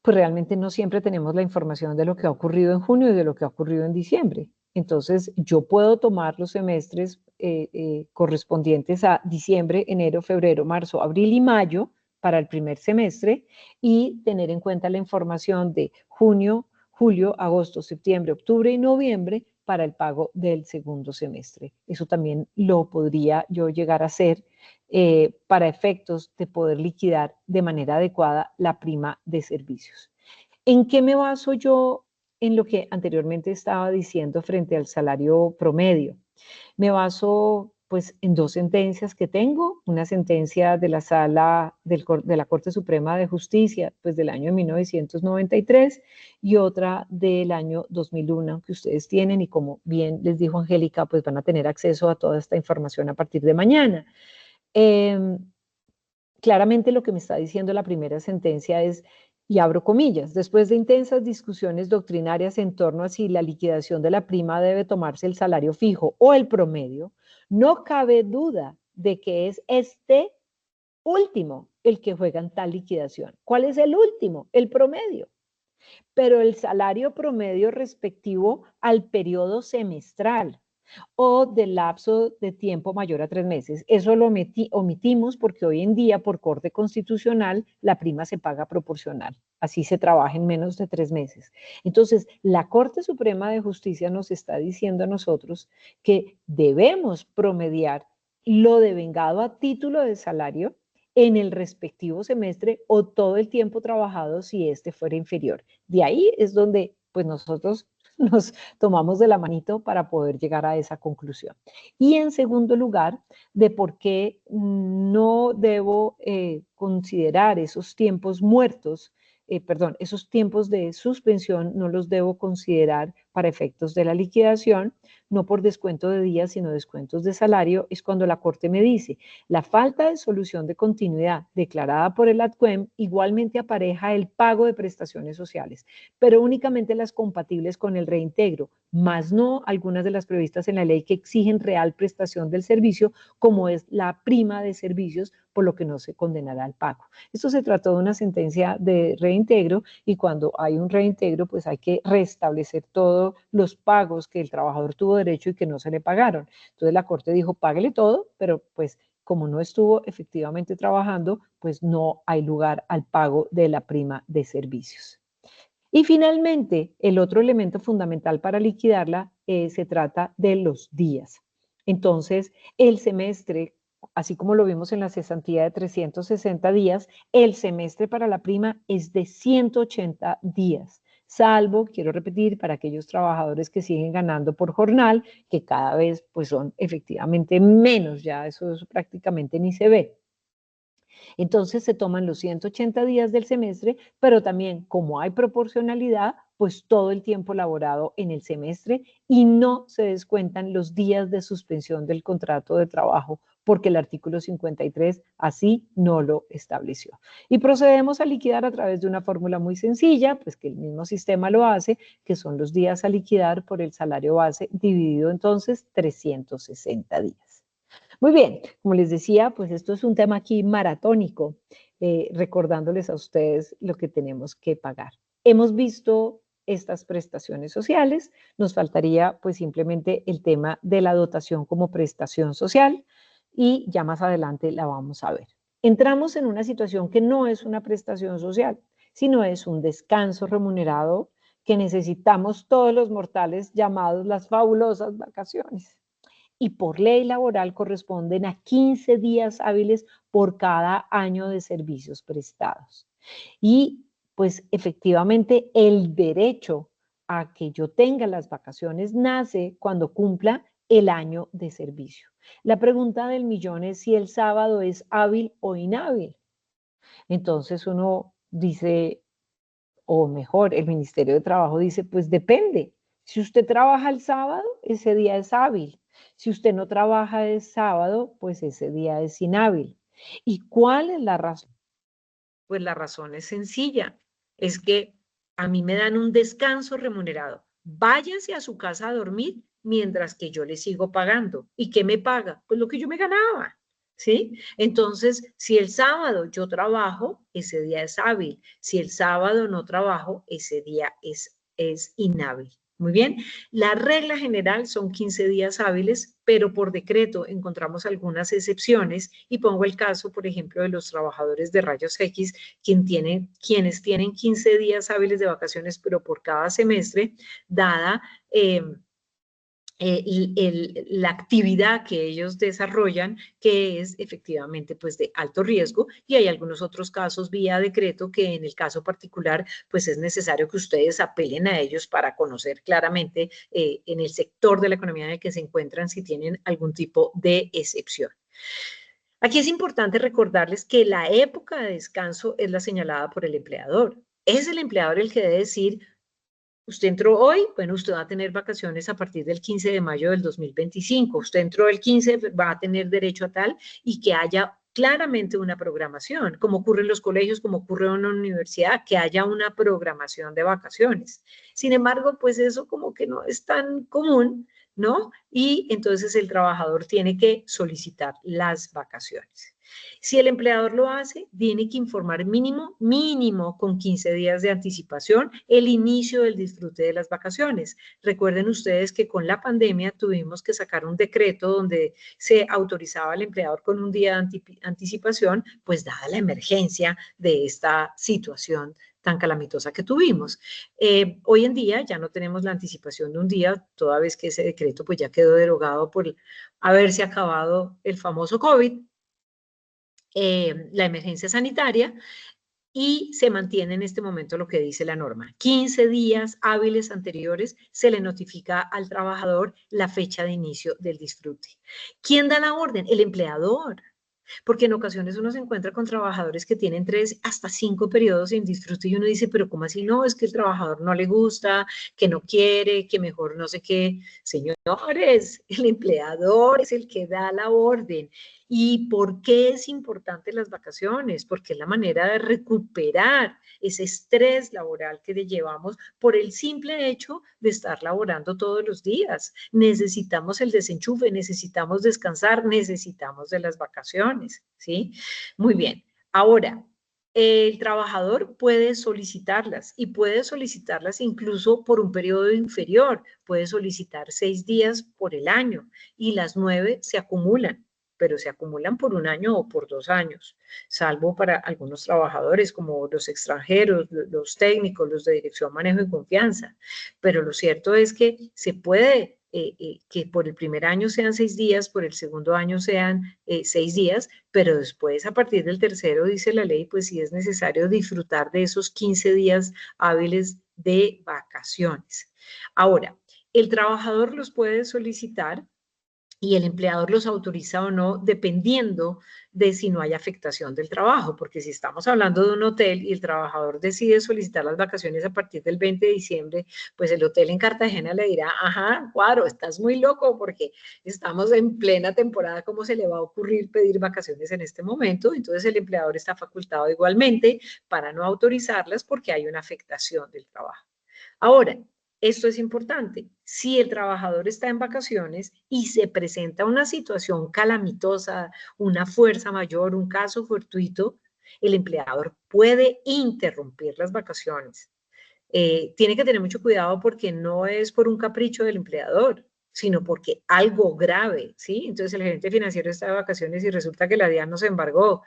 [SPEAKER 3] pues realmente no siempre tenemos la información de lo que ha ocurrido en junio y de lo que ha ocurrido en diciembre. Entonces, yo puedo tomar los semestres correspondientes a diciembre, enero, febrero, marzo, abril y mayo para el primer semestre y tener en cuenta la información de junio, julio, agosto, septiembre, octubre y noviembre para el pago del segundo semestre. Eso también lo podría yo llegar a hacer para efectos de poder liquidar de manera adecuada la prima de servicios. ¿En qué me baso yo en lo que anteriormente estaba diciendo frente al salario promedio? Me baso pues en dos sentencias que tengo, una sentencia de la Sala de la Corte Suprema de Justicia pues del año 1993 y otra del año 2001 que ustedes tienen y como bien les dijo Angélica, pues van a tener acceso a toda esta información a partir de mañana. Claramente lo que me está diciendo la primera sentencia es, y abro comillas, después de intensas discusiones doctrinarias en torno a si la liquidación de la prima debe tomarse el salario fijo o el promedio, no cabe duda de que es este último el que juega en tal liquidación. ¿Cuál es el último? El promedio. Pero el salario promedio respectivo al periodo semestral o del lapso de tiempo mayor a 3 meses. Eso lo omitimos porque hoy en día por corte constitucional la prima se paga proporcional. Así se trabaja en menos de 3 meses. Entonces, la Corte Suprema de Justicia nos está diciendo a nosotros que debemos promediar lo devengado a título de salario en el respectivo semestre o todo el tiempo trabajado si este fuera inferior. De ahí es donde pues nosotros nos tomamos de la manito para poder llegar a esa conclusión. Y en segundo lugar, de por qué no debo considerar esos tiempos muertos, esos tiempos de suspensión no los debo considerar para efectos de la liquidación, no por descuento de días, sino descuentos de salario, es cuando la Corte me dice, la falta de solución de continuidad declarada por el ADCUEM igualmente apareja el pago de prestaciones sociales, pero únicamente las compatibles con el reintegro, más no algunas de las previstas en la ley que exigen real prestación del servicio, como es la prima de servicios, por lo que no se condenará al pago. Esto se trató de una sentencia de reintegro y cuando hay un reintegro, pues hay que restablecer todos los pagos que el trabajador tuvo derecho y que no se le pagaron. Entonces la Corte dijo, páguele todo, pero pues como no estuvo efectivamente trabajando, pues no hay lugar al pago de la prima de servicios. Y finalmente, el otro elemento fundamental para liquidarla se trata de los días. Entonces, el semestre, así como lo vimos en la cesantía de 360 días, el semestre para la prima es de 180 días, salvo, quiero repetir, para aquellos trabajadores que siguen ganando por jornal, que cada vez pues son efectivamente menos, ya eso prácticamente ni se ve. Entonces se toman los 180 días del semestre, pero también como hay proporcionalidad, pues todo el tiempo laborado en el semestre y no se descuentan los días de suspensión del contrato de trabajo porque el artículo 53 así no lo estableció. Y procedemos a liquidar a través de una fórmula muy sencilla, pues que el mismo sistema lo hace, que son los días a liquidar por el salario base dividido entonces 360 días. Muy bien, como les decía, pues esto es un tema aquí maratónico, recordándoles a ustedes lo que tenemos que pagar. Hemos visto estas prestaciones sociales, nos faltaría pues simplemente el tema de la dotación como prestación social y ya más adelante la vamos a ver. Entramos en una situación que no es una prestación social, sino es un descanso remunerado que necesitamos todos los mortales llamados las fabulosas vacaciones. Y por ley laboral corresponden a 15 días hábiles por cada año de servicios prestados. Y pues efectivamente el derecho a que yo tenga las vacaciones nace cuando cumpla el año de servicio. La pregunta del millón es si el sábado es hábil o inhábil. Entonces uno dice, o mejor, el Ministerio de Trabajo dice, pues depende. Si usted trabaja el sábado, ese día es hábil. Si usted no trabaja el sábado, pues ese día es inhábil. ¿Y cuál es la razón? Pues la razón es sencilla. Es que a mí me dan un descanso remunerado. Váyase a su casa a dormir mientras que yo le sigo pagando. ¿Y qué me paga? Pues lo que yo me ganaba. ¿Sí? Entonces, si el sábado yo trabajo, ese día es hábil. Si el sábado no trabajo, ese día es inhábil. Muy bien, la regla general son 15 días hábiles, pero por decreto encontramos algunas excepciones y pongo el caso, por ejemplo, de los trabajadores de rayos X, quienes tienen 15 días hábiles de vacaciones, pero por cada semestre, dada la actividad que ellos desarrollan, que es efectivamente pues de alto riesgo, y hay algunos otros casos vía decreto que en el caso particular pues es necesario que ustedes apelen a ellos para conocer claramente en el sector de la economía en el que se encuentran si tienen algún tipo de excepción. Aquí es importante recordarles que la época de descanso es la señalada por el empleador. Es el empleador el que debe decir, usted entró hoy, bueno, usted va a tener vacaciones a partir del 15 de mayo del 2025. Usted entró el 15, va a tener derecho a tal y que haya claramente una programación, como ocurre en los colegios, como ocurre en una universidad, que haya una programación de vacaciones. Sin embargo, pues eso como que no es tan común, ¿no? Y entonces el trabajador tiene que solicitar las vacaciones. Si el empleador lo hace, tiene que informar mínimo con 15 días de anticipación el inicio del disfrute de las vacaciones. Recuerden ustedes que con la pandemia tuvimos que sacar un decreto donde se autorizaba al empleador con un día de anticipación, pues dada la emergencia de esta situación tan calamitosa que tuvimos. Hoy en día ya no tenemos la anticipación de un día, toda vez que ese decreto pues ya quedó derogado por haberse acabado el famoso COVID, la emergencia sanitaria, y se mantiene en este momento lo que dice la norma. 15 días hábiles anteriores se le notifica al trabajador la fecha de inicio del disfrute. ¿Quién da la orden? El empleador. Porque en ocasiones uno se encuentra con trabajadores que tienen 3 hasta 5 periodos sin disfrute y uno dice, pero ¿cómo así? No, es que el trabajador no le gusta, que no quiere, que mejor no sé qué. Señores, el empleador es el que da la orden. ¿Y por qué es importante las vacaciones? Porque es la manera de recuperar ese estrés laboral que le llevamos por el simple hecho de estar laborando todos los días. Necesitamos el desenchufe, necesitamos descansar, necesitamos de las vacaciones, ¿sí? Muy bien. Ahora, el trabajador puede solicitarlas y puede solicitarlas incluso por un periodo inferior. Puede solicitar 6 días por el año y las 9 se acumulan, pero se acumulan por un año o por 2 años, salvo para algunos trabajadores como los extranjeros, los técnicos, los de dirección, manejo y confianza. Pero lo cierto es que se puede que por el primer año sean 6 días, por el segundo año sean 6 días, pero después a partir del tercero, dice la ley, pues sí es necesario disfrutar de esos 15 días hábiles de vacaciones. Ahora, el trabajador los puede solicitar y el empleador los autoriza o no, dependiendo de si no hay afectación del trabajo, porque si estamos hablando de un hotel y el trabajador decide solicitar las vacaciones a partir del 20 de diciembre, pues el hotel en Cartagena le dirá, ajá, Cuadro, estás muy loco porque estamos en plena temporada, ¿cómo se le va a ocurrir pedir vacaciones en este momento? Entonces el empleador está facultado igualmente para no autorizarlas porque hay una afectación del trabajo. Ahora, esto es importante. Si el trabajador está en vacaciones y se presenta una situación calamitosa, una fuerza mayor, un caso fortuito, el empleador puede interrumpir las vacaciones. Tiene que tener mucho cuidado porque no es por un capricho del empleador, sino porque algo grave, ¿sí? Entonces el gerente financiero está de vacaciones y resulta que la DIAN nos embargó.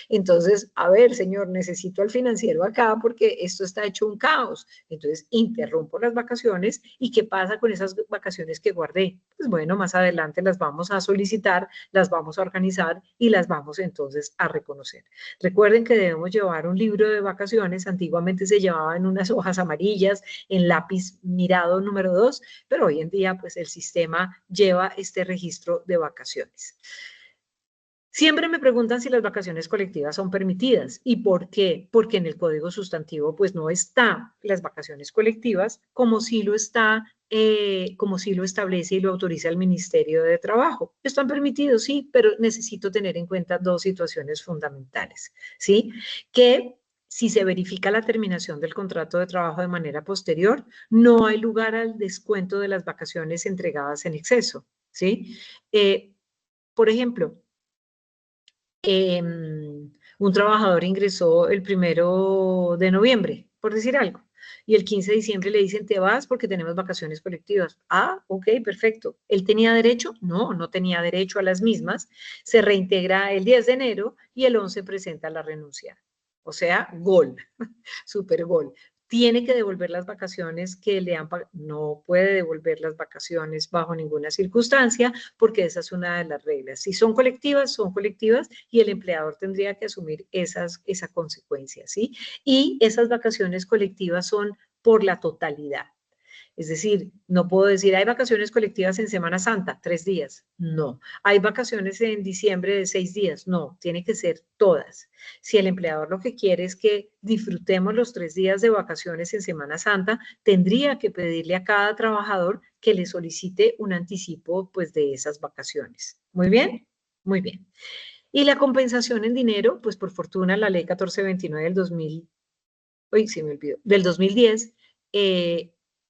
[SPEAKER 3] Entonces, a ver, señor, necesito al financiero acá porque esto está hecho un caos. Entonces, interrumpo las vacaciones y ¿qué pasa con esas vacaciones que guardé? Pues bueno, más adelante las vamos a solicitar, las vamos a organizar y las vamos entonces a reconocer. Recuerden que debemos llevar un libro de vacaciones, antiguamente se llevaba en unas hojas amarillas, en lápiz mirado número 2, pero hoy en día pues el sistema lleva este registro de vacaciones. Siempre me preguntan si las vacaciones colectivas son permitidas. ¿Y por qué? Porque en el Código Sustantivo pues no está las vacaciones colectivas como si lo está, como si lo establece y lo autoriza el Ministerio de Trabajo. Están permitidos, sí, pero necesito tener en cuenta 2 situaciones fundamentales, ¿sí? Que si se verifica la terminación del contrato de trabajo de manera posterior, no hay lugar al descuento de las vacaciones entregadas en exceso, ¿sí? Por ejemplo, un trabajador ingresó el 1 de noviembre, por decir algo, y el 15 de diciembre le dicen, te vas porque tenemos vacaciones colectivas. Ah, ok, perfecto. ¿Él tenía derecho? No, no tenía derecho a las mismas. Se reintegra el 10 de enero y el 11 presenta la renuncia. O sea, gol, super gol. Tiene que devolver las vacaciones que le han pagado. No puede devolver las vacaciones bajo ninguna circunstancia porque esa es una de las reglas. Si son colectivas y el empleador tendría que asumir esa consecuencia, ¿sí? Y esas vacaciones colectivas son por la totalidad. Es decir, no puedo decir, hay vacaciones colectivas en Semana Santa, 3 días. No. Hay vacaciones en diciembre de 6 días. No, tiene que ser todas. Si el empleador lo que quiere es que disfrutemos los 3 días de vacaciones en Semana Santa, tendría que pedirle a cada trabajador que le solicite un anticipo pues, de esas vacaciones. ¿Muy bien? Muy bien. Y la compensación en dinero, pues por fortuna la ley 1429 del 2000, uy, se me olvidó, del 2010,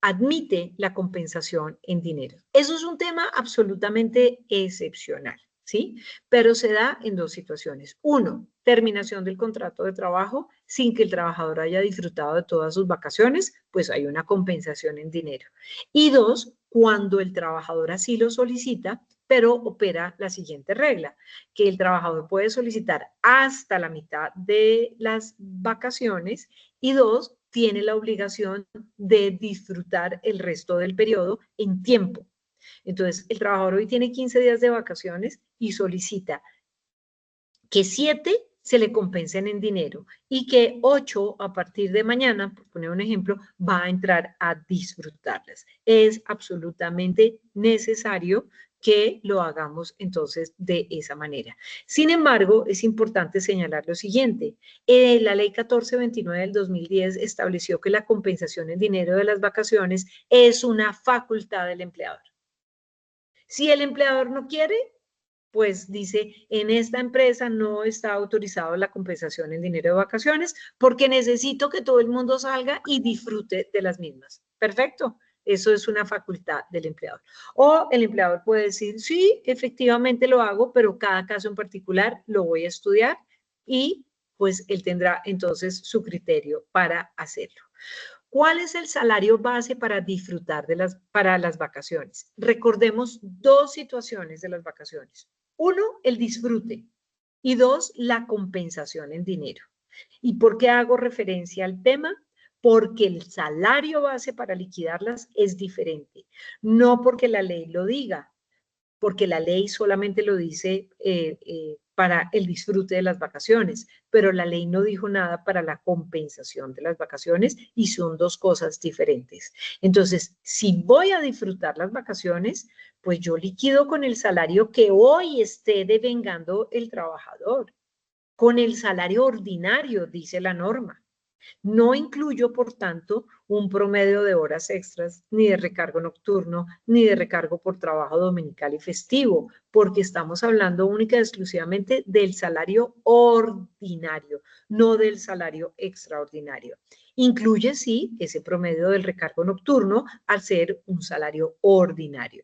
[SPEAKER 3] admite la compensación en dinero. Eso es un tema absolutamente excepcional, ¿sí? Pero se da en 2 situaciones. 1, terminación del contrato de trabajo sin que el trabajador haya disfrutado de todas sus vacaciones, pues hay una compensación en dinero. Y 2, cuando el trabajador así lo solicita, pero opera la siguiente regla, que el trabajador puede solicitar hasta la mitad de las vacaciones y 2, tiene la obligación de disfrutar el resto del periodo en tiempo. Entonces, el trabajador hoy tiene 15 días de vacaciones y solicita que 7 se le compensen en dinero y que 8 a partir de mañana, por poner un ejemplo, va a entrar a disfrutarlas. Es absolutamente necesario que lo hagamos entonces de esa manera. Sin embargo, es importante señalar lo siguiente. La ley 1429 del 2010 estableció que la compensación en dinero de las vacaciones es una facultad del empleador. Si el empleador no quiere, pues dice, en esta empresa no está autorizado la compensación en dinero de vacaciones porque necesito que todo el mundo salga y disfrute de las mismas. Perfecto. Eso es una facultad del empleador. O el empleador puede decir, sí, efectivamente lo hago, pero cada caso en particular lo voy a estudiar y pues él tendrá entonces su criterio para hacerlo. ¿Cuál es el salario base para disfrutar para las vacaciones? Recordemos dos situaciones de las vacaciones. Uno, el disfrute. Y dos, la compensación en dinero. ¿Y por qué hago referencia al tema? Porque el salario base para liquidarlas es diferente. No porque la ley lo diga, porque la ley solamente lo dice para el disfrute de las vacaciones, pero la ley no dijo nada para la compensación de las vacaciones y son dos cosas diferentes. Entonces, si voy a disfrutar las vacaciones, pues yo liquido con el salario que hoy esté devengando el trabajador, con el salario ordinario, dice la norma. No incluyo, por tanto, un promedio de horas extras, ni de recargo nocturno, ni de recargo por trabajo dominical y festivo, porque estamos hablando única y exclusivamente del salario ordinario, no del salario extraordinario. Incluye, sí, ese promedio del recargo nocturno al ser un salario ordinario.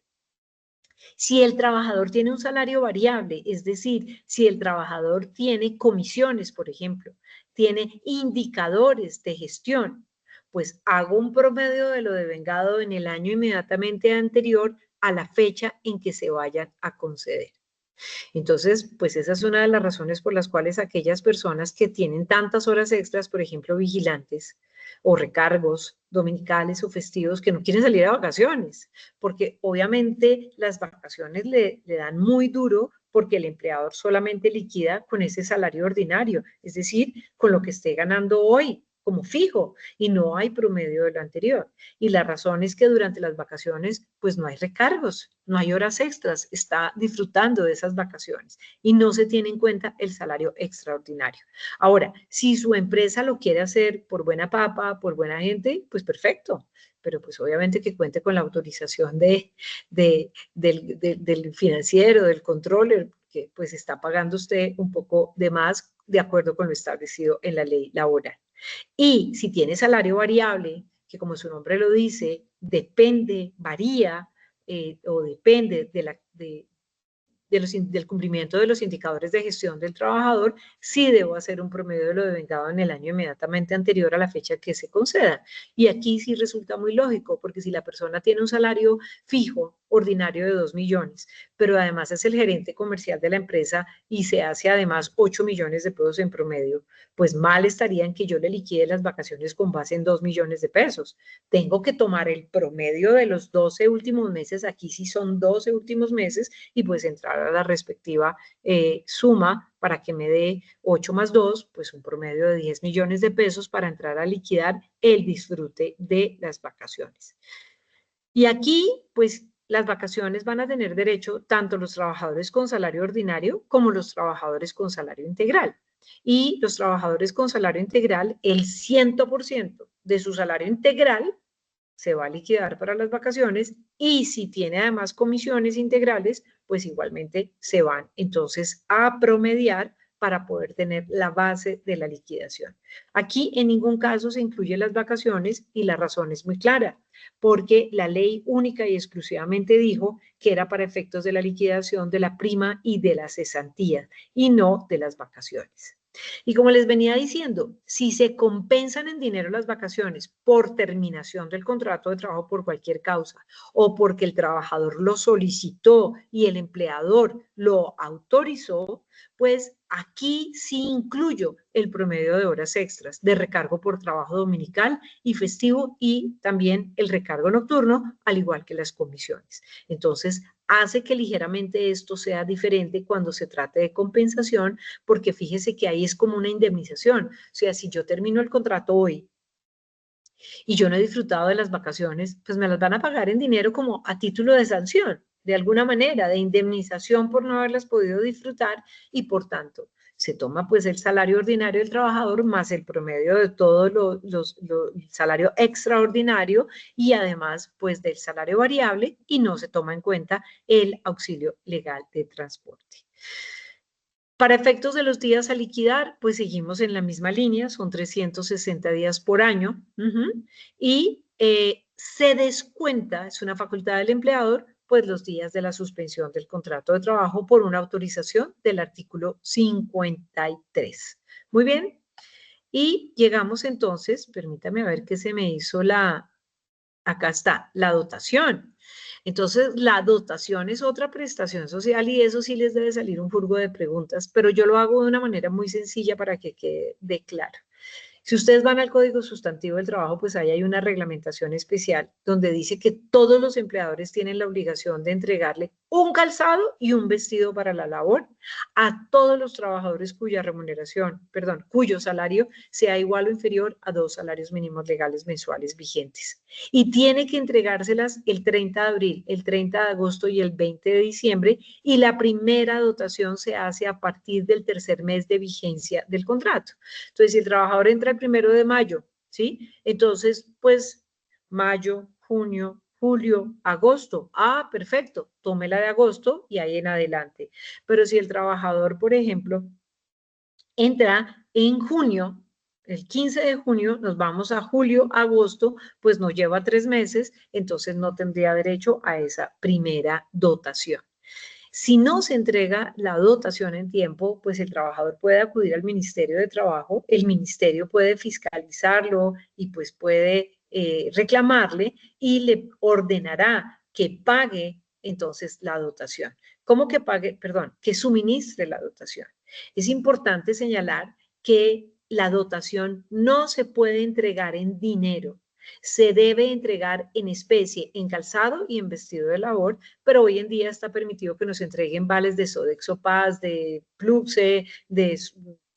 [SPEAKER 3] Si el trabajador tiene un salario variable, es decir, si el trabajador tiene comisiones, por ejemplo, tiene indicadores de gestión, pues hago un promedio de lo devengado en el año inmediatamente anterior a la fecha en que se vayan a conceder. Entonces, pues esa es una de las razones por las cuales aquellas personas que tienen tantas horas extras, por ejemplo, vigilantes o recargos dominicales o festivos, que no quieren salir a vacaciones, porque obviamente las vacaciones le dan muy duro porque el empleador solamente liquida con ese salario ordinario, es decir, con lo que esté ganando hoy como fijo y no hay promedio de lo anterior. Y la razón es que durante las vacaciones pues no hay recargos, no hay horas extras, está disfrutando de esas vacaciones y no se tiene en cuenta el salario extraordinario. Ahora, si su empresa lo quiere hacer por buena papa, por buena gente, pues perfecto, pero pues obviamente que cuente con la autorización del financiero, del controller, que pues está pagando usted un poco de más de acuerdo con lo establecido en la ley laboral. Y si tiene salario variable, que como su nombre lo dice, depende, varía o depende del cumplimiento de los indicadores de gestión del trabajador, sí debo hacer un promedio de lo devengado en el año inmediatamente anterior a la fecha que se conceda. Y aquí sí resulta muy lógico, porque si la persona tiene un salario fijo, ordinario de 2 millones, pero además es el gerente comercial de la empresa y se hace además 8 millones de pesos en promedio, pues mal estaría en que yo le liquide las vacaciones con base en 2 millones de pesos. Tengo que tomar el promedio de los 12 últimos meses, aquí sí son 12 últimos meses, y pues entrar a la respectiva suma para que me dé 8 más 2, pues un promedio de 10 millones de pesos para entrar a liquidar el disfrute de las vacaciones. Y aquí, pues las vacaciones van a tener derecho tanto los trabajadores con salario ordinario como los trabajadores con salario integral. Y los trabajadores con salario integral, el 100% de su salario integral se va a liquidar para las vacaciones y si tiene además comisiones integrales, pues igualmente se van entonces a promediar para poder tener la base de la liquidación. Aquí en ningún caso se incluyen las vacaciones y la razón es muy clara, porque la ley única y exclusivamente dijo que era para efectos de la liquidación de la prima y de la cesantía y no de las vacaciones. Y como les venía diciendo, si se compensan en dinero las vacaciones por terminación del contrato de trabajo por cualquier causa o porque el trabajador lo solicitó y el empleador lo autorizó, pues aquí sí incluyo el promedio de horas extras de recargo por trabajo dominical y festivo y también el recargo nocturno, al igual que las comisiones. Entonces, hace que ligeramente esto sea diferente cuando se trate de compensación, porque fíjese que ahí es como una indemnización. O sea, si yo termino el contrato hoy y yo no he disfrutado de las vacaciones, pues me las van a pagar en dinero como a título de sanción. de alguna manera, de indemnización por no haberlas podido disfrutar y por tanto se toma pues el salario ordinario del trabajador más el promedio de todo el salario extraordinario y además pues del salario variable y no se toma en cuenta el auxilio legal de transporte. Para efectos de los días a liquidar, pues seguimos en la misma línea, son 360 días por año y se descuenta, es una facultad del empleador, pues los días de la suspensión del contrato de trabajo por una autorización del artículo 53. Muy bien, y llegamos entonces, permítame ver qué se me hizo acá está, la dotación. Entonces, la dotación es otra prestación social y eso sí les debe salir un furgo de preguntas, pero yo lo hago de una manera muy sencilla para que quede claro. Si ustedes van al Código Sustantivo del Trabajo, pues ahí hay una reglamentación especial donde dice que todos los empleadores tienen la obligación de entregarle un calzado y un vestido para la labor a todos los trabajadores cuya remuneración, perdón, cuyo salario sea igual o inferior a 2 salarios mínimos legales mensuales vigentes. Y tiene que entregárselas el 30 de abril, el 30 de agosto y el 20 de diciembre y la primera dotación se hace a partir del tercer mes de vigencia del contrato. Entonces, si el trabajador entra el 1 de mayo, ¿sí? Entonces, pues, mayo, junio, julio, agosto. Ah, perfecto, tome la de agosto y ahí en adelante. Pero si el trabajador, por ejemplo, entra en junio, el 15 de junio, nos vamos a julio, agosto, pues nos lleva 3 meses, entonces no tendría derecho a esa primera dotación. Si no se entrega la dotación en tiempo, pues el trabajador puede acudir al Ministerio de Trabajo, el ministerio puede fiscalizarlo y pues puede reclamarle y le ordenará que pague entonces la dotación. ¿Cómo que pague? Perdón, que suministre la dotación. Es importante señalar que la dotación no se puede entregar en dinero. Se debe entregar en especie, en calzado y en vestido de labor, pero hoy en día está permitido que nos entreguen vales de Sodexo Paz, de Pluxe, de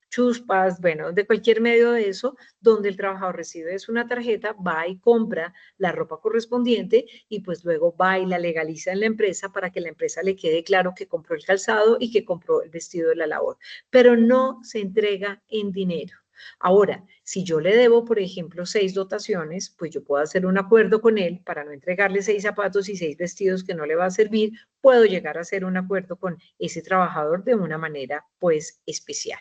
[SPEAKER 3] Chuspas, bueno, de cualquier medio de eso, donde el trabajador recibe es una tarjeta, va y compra la ropa correspondiente y pues luego va y la legaliza en la empresa para que la empresa le quede claro que compró el calzado y que compró el vestido de la labor, pero no se entrega en dinero. Ahora, si yo le debo, por ejemplo, 6 dotaciones, pues yo puedo hacer un acuerdo con él para no entregarle 6 zapatos y 6 vestidos que no le va a servir, puedo llegar a hacer un acuerdo con ese trabajador de una manera, pues, especial.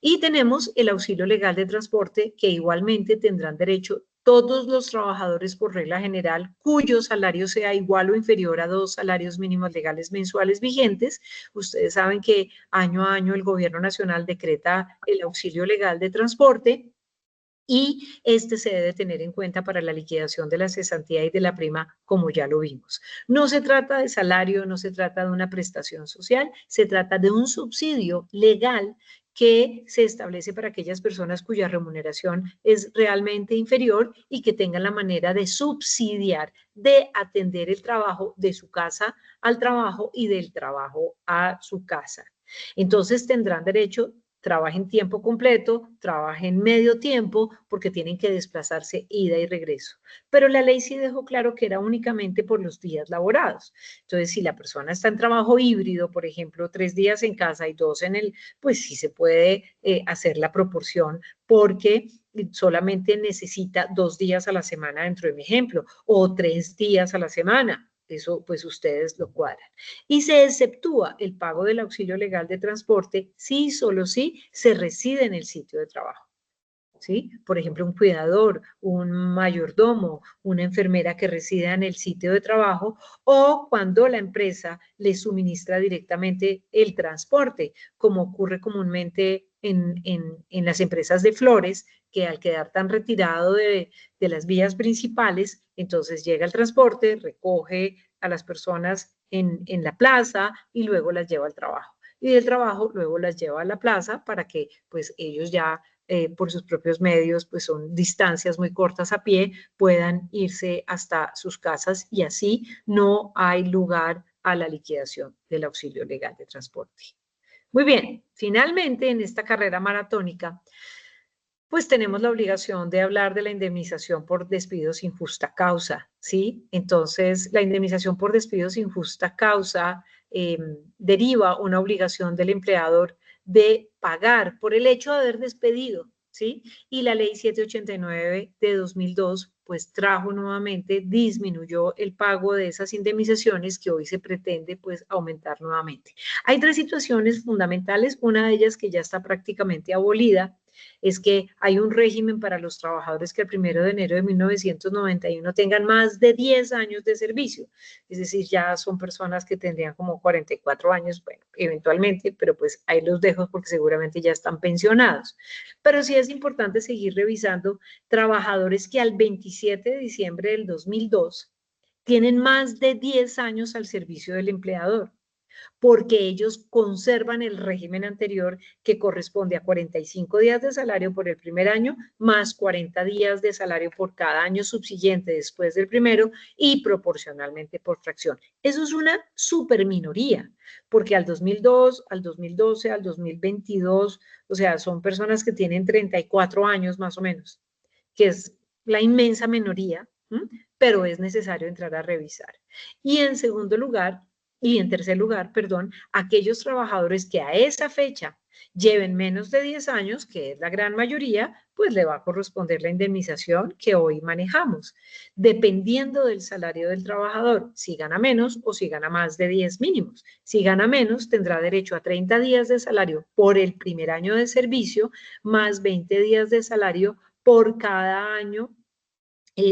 [SPEAKER 3] Y tenemos el auxilio legal de transporte, que igualmente tendrán derecho todos los trabajadores por regla general cuyo salario sea igual o inferior a 2 salarios mínimos legales mensuales vigentes. Ustedes saben que año a año el gobierno nacional decreta el auxilio legal de transporte y este se debe tener en cuenta para la liquidación de la cesantía y de la prima, como ya lo vimos. No se trata de salario, no se trata de una prestación social, se trata de un subsidio legal que se establece para aquellas personas cuya remuneración es realmente inferior y que tengan la manera de subsidiar, de atender el trabajo de su casa al trabajo y del trabajo a su casa. Entonces tendrán derecho, trabajen tiempo completo, trabajen medio tiempo, porque tienen que desplazarse ida y regreso. Pero la ley sí dejó claro que era únicamente por los días laborados. Entonces, si la persona está en trabajo híbrido, por ejemplo, 3 días en casa y 2 en el, pues sí se puede hacer la proporción porque solamente necesita 2 días a la semana dentro de mi ejemplo, o 3 días a la semana. Eso pues ustedes lo cuadran. Y se exceptúa el pago del auxilio legal de transporte si solo si se reside en el sitio de trabajo. ¿Sí? Por ejemplo, un cuidador, un mayordomo, una enfermera que resida en el sitio de trabajo o cuando la empresa le suministra directamente el transporte, como ocurre comúnmente en las empresas de flores, que al quedar tan retirado de las vías principales, entonces llega el transporte, recoge a las personas en la plaza y luego las lleva al trabajo. Y del trabajo luego las lleva a la plaza para que pues ellos ya por sus propios medios, pues son distancias muy cortas a pie, puedan irse hasta sus casas y así no hay lugar a la liquidación del auxilio legal de transporte. Muy bien, finalmente en esta carrera maratónica pues tenemos la obligación de hablar de la indemnización por despido sin justa causa, ¿sí? Entonces, la indemnización por despido sin justa causa deriva una obligación del empleador de pagar por el hecho de haber despedido, ¿sí? Y la ley 789 de 2002, pues trajo nuevamente, disminuyó el pago de esas indemnizaciones que hoy se pretende, pues, aumentar nuevamente. Hay tres situaciones fundamentales, una de ellas que ya está prácticamente abolida, es que hay un régimen para los trabajadores que el 1 de enero de 1991 tengan más de 10 años de servicio, es decir, ya son personas que tendrían como 44 años, bueno, eventualmente, pero pues ahí los dejo porque seguramente ya están pensionados. Pero sí es importante seguir revisando trabajadores que al 27 de diciembre del 2002 tienen más de 10 años al servicio del empleador, porque ellos conservan el régimen anterior que corresponde a 45 días de salario por el primer año, más 40 días de salario por cada año subsiguiente después del primero y proporcionalmente por fracción. Eso es una super minoría, porque al 2002, al 2012, al 2022, o sea, son personas que tienen 34 años más o menos, que es la inmensa minoría, pero es necesario entrar a revisar. Y en segundo lugar, y en tercer lugar, perdón, aquellos trabajadores que a esa fecha lleven menos de 10 años, que es la gran mayoría, pues le va a corresponder la indemnización que hoy manejamos, dependiendo del salario del trabajador, si gana menos o si gana más de 10 mínimos. Si gana menos, tendrá derecho a 30 días de salario por el primer año de servicio, más 20 días de salario por cada año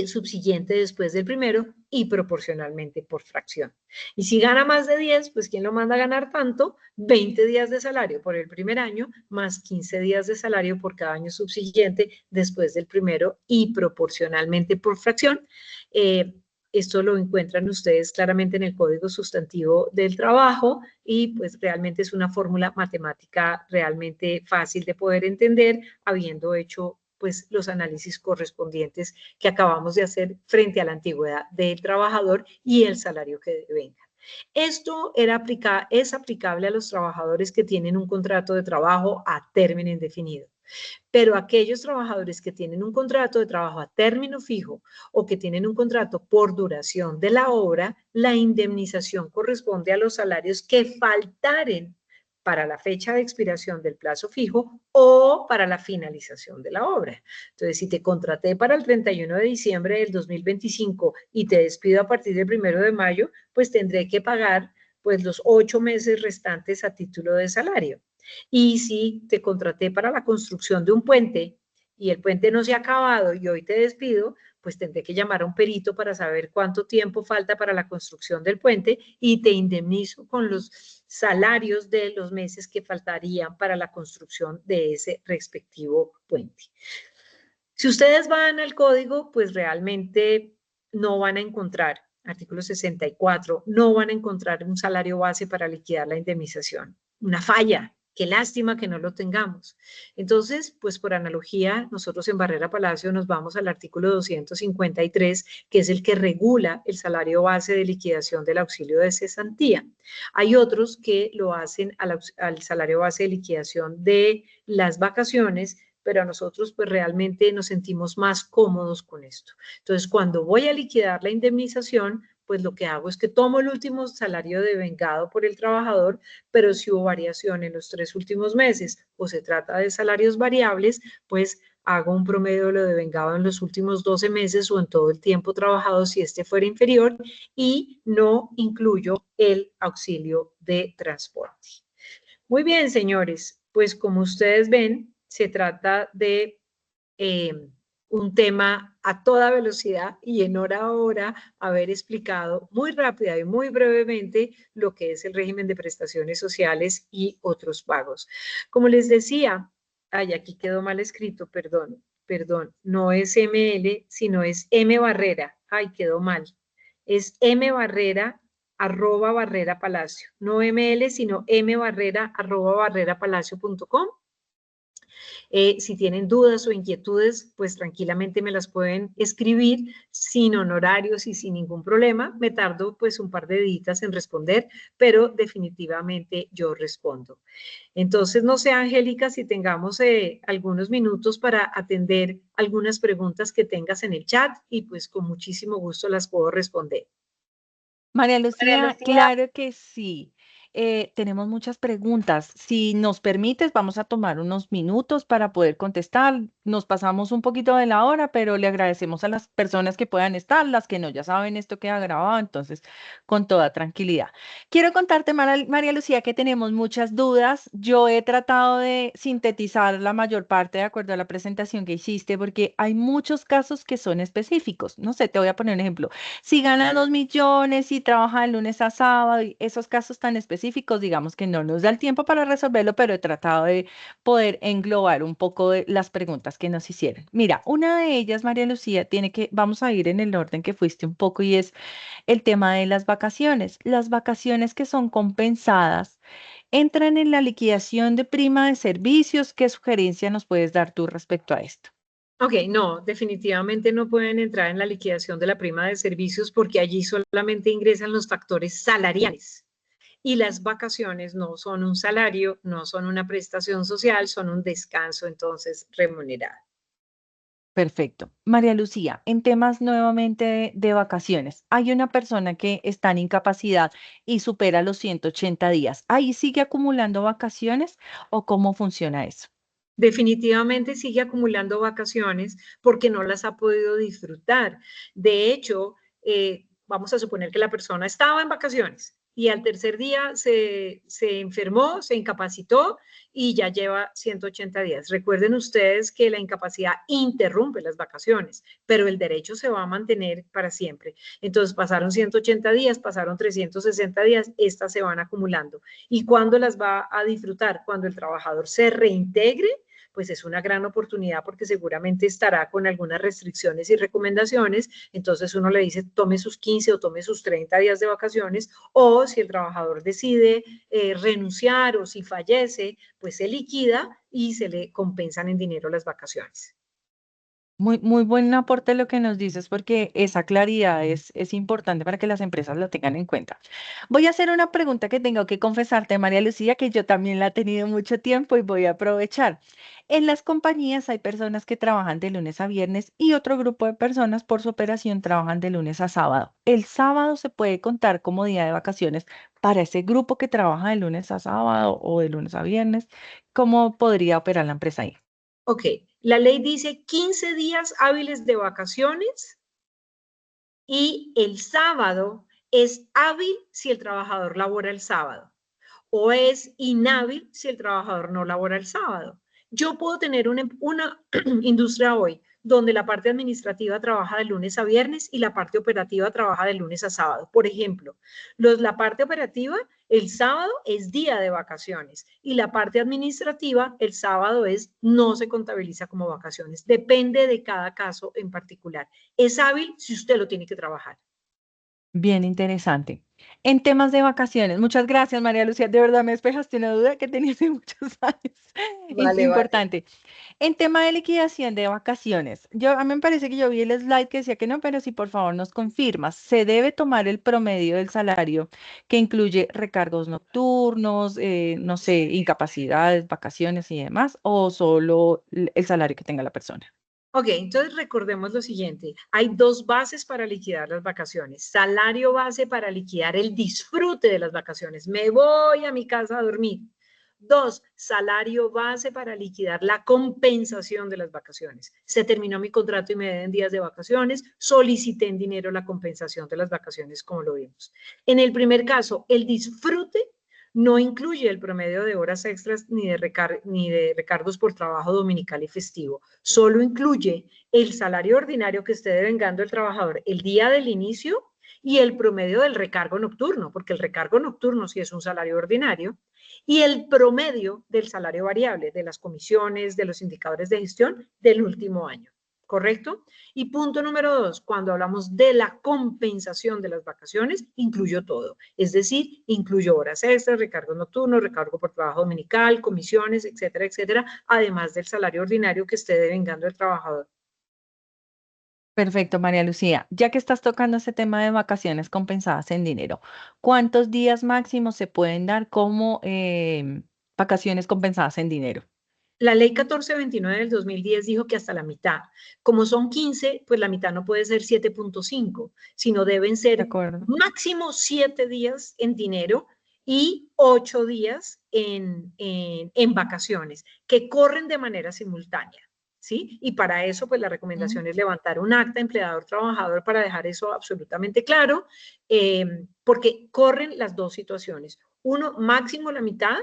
[SPEAKER 3] subsiguiente después del primero y proporcionalmente por fracción. Y si gana más de 10, pues ¿quién lo manda a ganar tanto? 20 días de salario por el primer año, más 15 días de salario por cada año subsiguiente después del primero y proporcionalmente por fracción. Esto lo encuentran ustedes claramente en el Código Sustantivo del Trabajo y pues realmente es una fórmula matemática realmente fácil de poder entender, habiendo hecho pues los análisis correspondientes que acabamos de hacer frente a la antigüedad del trabajador y el salario que devenga. Esto es aplicable a los trabajadores que tienen un contrato de trabajo a término indefinido. Pero aquellos trabajadores que tienen un contrato de trabajo a término fijo o que tienen un contrato por duración de la obra, la indemnización corresponde a los salarios que faltaren para la fecha de expiración del plazo fijo o para la finalización de la obra. Entonces, si te contraté para el 31 de diciembre del 2025 y te despido a partir del 1 de mayo, pues tendré que pagar pues los 8 meses restantes a título de salario. Y si te contraté para la construcción de un puente y el puente no se ha acabado y hoy te despido, pues tendré que llamar a un perito para saber cuánto tiempo falta para la construcción del puente y te indemnizo con los salarios de los meses que faltarían para la construcción de ese respectivo puente. Si ustedes van al código, pues realmente no van a encontrar, artículo 64, no van a encontrar un salario base para liquidar la indemnización. Una falla. Qué lástima que no lo tengamos. Entonces, pues por analogía, nosotros en Barrera Palacio nos vamos al artículo 253, que es el que regula el salario base de liquidación del auxilio de cesantía. Hay otros que lo hacen al salario base de liquidación de las vacaciones, pero a nosotros pues realmente nos sentimos más cómodos con esto. Entonces, cuando voy a liquidar la indemnización, pues lo que hago es que tomo el último salario devengado por el trabajador, pero si hubo variación en los 3 últimos meses o se trata de salarios variables, pues hago un promedio de lo devengado en los últimos 12 meses o en todo el tiempo trabajado si este fuera inferior y no incluyo el auxilio de transporte. Muy bien, señores, pues como ustedes ven, se trata de un tema a toda velocidad y en hora haber explicado muy rápida y muy brevemente lo que es el régimen de prestaciones sociales y otros pagos. Como les decía, ay, aquí quedó mal escrito, perdón, no es ML, sino es M Barrera, ay, quedó mal, es M Barrera @Barrera Palacio, no ML, sino mbarrera@barrerapalacio.com. Si tienen dudas o inquietudes, pues tranquilamente me las pueden escribir sin honorarios y sin ningún problema. Me tardo pues un par de días en responder, pero definitivamente yo respondo. Entonces, no sé, Angélica, si tengamos algunos minutos para atender algunas preguntas que tengas en el chat y pues con muchísimo gusto las puedo responder.
[SPEAKER 2] María
[SPEAKER 3] María
[SPEAKER 2] Lucía,
[SPEAKER 3] Lucía.
[SPEAKER 2] claro que sí. Tenemos muchas preguntas. Si nos permites, vamos a tomar unos minutos para poder contestar. Nos pasamos un poquito de la hora, pero le agradecemos a las personas que puedan estar, las que no, ya saben, esto queda grabado, entonces con toda tranquilidad. Quiero contarte, María Lucía, que tenemos muchas dudas. Yo he tratado de sintetizar la mayor parte de acuerdo a la presentación que hiciste, porque hay muchos casos que son específicos. No sé, te voy a poner un ejemplo. Si gana 2 millones y trabaja de lunes a sábado, y esos casos tan específicos, digamos que no nos da el tiempo para resolverlo, pero he tratado de poder englobar un poco de las preguntas que nos hicieron. Mira, una de ellas, María Lucía, vamos a ir en el orden que fuiste un poco y es el tema de las vacaciones. Las vacaciones que son compensadas entran en la liquidación de prima de servicios. ¿Qué sugerencia nos puedes dar tú respecto a esto?
[SPEAKER 3] Ok, no, definitivamente no pueden entrar en la liquidación de la prima de servicios porque allí solamente ingresan los factores salariales. Y las vacaciones no son un salario, no son una prestación social, son un descanso entonces remunerado.
[SPEAKER 2] Perfecto. María Lucía, en temas nuevamente de vacaciones, hay una persona que está en incapacidad y supera los 180 días. ¿Ahí sigue acumulando vacaciones o cómo funciona eso?
[SPEAKER 3] Definitivamente sigue acumulando vacaciones porque no las ha podido disfrutar. De hecho, vamos a suponer que la persona estaba en vacaciones y al tercer día se enfermó, se incapacitó y ya lleva 180 días. Recuerden ustedes que la incapacidad interrumpe las vacaciones, pero el derecho se va a mantener para siempre. Entonces pasaron 180 días, pasaron 360 días, estas se van acumulando. ¿Y cuándo las va a disfrutar? Cuando el trabajador se reintegre, pues es una gran oportunidad porque seguramente estará con algunas restricciones y recomendaciones. Entonces uno le dice tome sus 15 o tome sus 30 días de vacaciones, o si el trabajador decide renunciar o si fallece, pues se liquida y se le compensan en dinero las vacaciones.
[SPEAKER 2] Muy, muy buen aporte lo que nos dices porque esa claridad es importante para que las empresas lo tengan en cuenta. Voy a hacer una pregunta que tengo que confesarte, María Lucía, que yo también la he tenido mucho tiempo y voy a aprovechar. En las compañías hay personas que trabajan de lunes a viernes y otro grupo de personas por su operación trabajan de lunes a sábado. ¿El sábado se puede contar como día de vacaciones para ese grupo que trabaja de lunes a sábado o de lunes a viernes? ¿Cómo podría operar la empresa ahí?
[SPEAKER 3] Ok, la ley dice 15 días hábiles de vacaciones y el sábado es hábil si el trabajador labora el sábado o es inhábil si el trabajador no labora el sábado. Yo puedo tener una industria hoy donde la parte administrativa trabaja de lunes a viernes y la parte operativa trabaja de lunes a sábado. Por ejemplo, la parte operativa, el sábado es día de vacaciones y la parte administrativa, el sábado no se contabiliza como vacaciones. Depende de cada caso en particular. Es hábil si usted lo tiene que trabajar.
[SPEAKER 2] Bien interesante. En temas de vacaciones, muchas gracias, María Lucía. De verdad me despejaste una duda que tenía hace muchos años.
[SPEAKER 3] Vale, vale.
[SPEAKER 2] Importante. En tema de liquidación de vacaciones, a mí me parece que yo vi el slide que decía que no, pero si por favor nos confirmas, ¿se debe tomar el promedio del salario que incluye recargos nocturnos, no sé, incapacidades, vacaciones y demás, o solo el salario que tenga la persona?
[SPEAKER 3] Ok, entonces recordemos lo siguiente. Hay dos bases para liquidar las vacaciones. Salario base para liquidar el disfrute de las vacaciones. Me voy a mi casa a dormir. Dos, salario base para liquidar la compensación de las vacaciones. Se terminó mi contrato y me deben días de vacaciones. Solicité en dinero la compensación de las vacaciones, como lo vimos. En el primer caso, el disfrute no incluye el promedio de horas extras ni de recargos por trabajo dominical y festivo. Solo incluye el salario ordinario que esté devengando el trabajador el día del inicio y el promedio del recargo nocturno, porque el recargo nocturno sí es un salario ordinario, y el promedio del salario variable, de las comisiones, de los indicadores de gestión del último año.
[SPEAKER 4] ¿correcto? Y punto número 2, cuando hablamos de la compensación de las vacaciones, incluyo todo. Es decir, incluyo horas extras, recargos nocturnos, recargo por trabajo dominical, comisiones, etcétera, etcétera, además del salario ordinario que esté devengando el trabajador.
[SPEAKER 2] Perfecto, María Lucía. Ya que estás tocando ese tema de vacaciones compensadas en dinero, ¿cuántos días máximos se pueden dar como vacaciones compensadas en dinero?
[SPEAKER 4] La ley 1429 del 2010 dijo que hasta la mitad. Como son 15, pues la mitad no puede ser 7.5, sino deben
[SPEAKER 2] De
[SPEAKER 4] ser
[SPEAKER 2] acuerdo.
[SPEAKER 4] máximo 7 días en dinero y 8 días en vacaciones, que corren de manera simultánea. ¿Sí? Y para eso, pues la recomendación es levantar un acta empleador-trabajador para dejar eso absolutamente claro, porque corren las dos situaciones. Uno, máximo la mitad,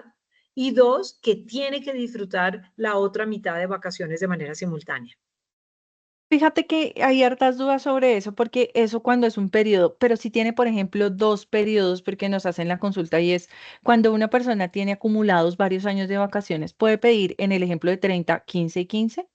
[SPEAKER 4] y 2, que tiene que disfrutar la otra mitad de vacaciones de manera simultánea.
[SPEAKER 2] Fíjate que hay hartas dudas sobre eso, porque eso cuando es un periodo, pero si tiene, por ejemplo, dos periodos, porque nos hacen la consulta y es cuando una persona tiene acumulados varios años de vacaciones, puede pedir en el ejemplo de 30, 15 y 15.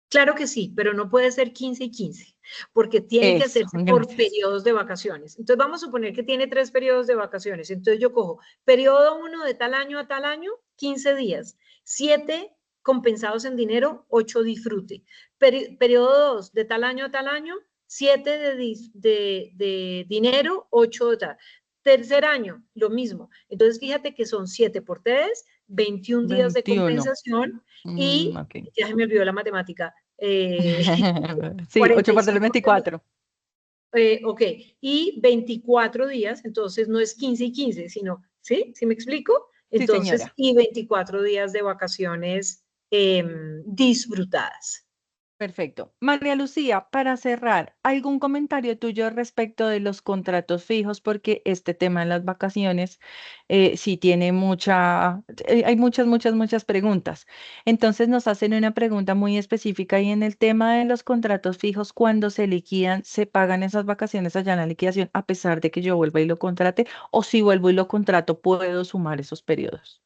[SPEAKER 4] Claro que sí, pero no puede ser 15 y 15, porque tiene que
[SPEAKER 2] Eso,
[SPEAKER 4] hacerse por
[SPEAKER 2] gracias.
[SPEAKER 4] periodos de vacaciones. Entonces vamos a suponer que tiene 3 periodos de vacaciones. Entonces yo cojo periodo 1 de tal año a tal año, 15 días, 7 compensados en dinero, 8 disfrute. Periodo 2 de tal año a tal año, 7 de dinero, 8 de tal. Tercer año, lo mismo. Entonces fíjate que son 7 por 3, 21 días de
[SPEAKER 2] 21.
[SPEAKER 4] compensación y
[SPEAKER 2] Ok.
[SPEAKER 4] ya se me olvidó la matemática.
[SPEAKER 2] Sí, 8 por 3,
[SPEAKER 4] 45,
[SPEAKER 2] 24.
[SPEAKER 4] ok, y 24 días, entonces no es 15 y 15, sino, ¿sí? ¿Sí me explico?
[SPEAKER 2] Sí,
[SPEAKER 4] Entonces,
[SPEAKER 2] señora.
[SPEAKER 4] y 24 días de vacaciones disfrutadas.
[SPEAKER 2] Perfecto. María Lucía, para cerrar, ¿algún comentario tuyo respecto de los contratos fijos? Porque este tema de las vacaciones sí tiene hay muchas preguntas. Entonces nos hacen una pregunta muy específica y en el tema de los contratos fijos, cuando se liquidan, ¿se pagan esas vacaciones allá en la liquidación a pesar de que yo vuelva y lo contrate? O si vuelvo y lo contrato, ¿puedo sumar esos periodos?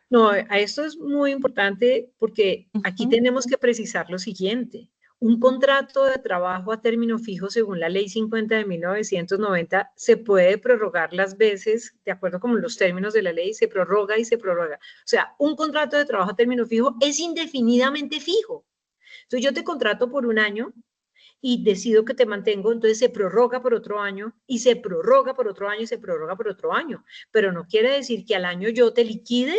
[SPEAKER 4] No, a esto es muy importante porque aquí
[SPEAKER 2] Ujú.
[SPEAKER 4] tenemos que precisar lo siguiente. Un contrato de trabajo a término fijo, según la Ley 50 de 1990, se puede prorrogar las veces, de acuerdo con los términos de la ley, se prorroga y se prorroga. O sea, un contrato de trabajo a término fijo es indefinidamente fijo. Entonces, yo te contrato por un año y decido que te mantengo, entonces se prorroga por otro año y se prorroga por otro año y se prorroga por otro año. Pero no quiere decir que al año yo te liquide,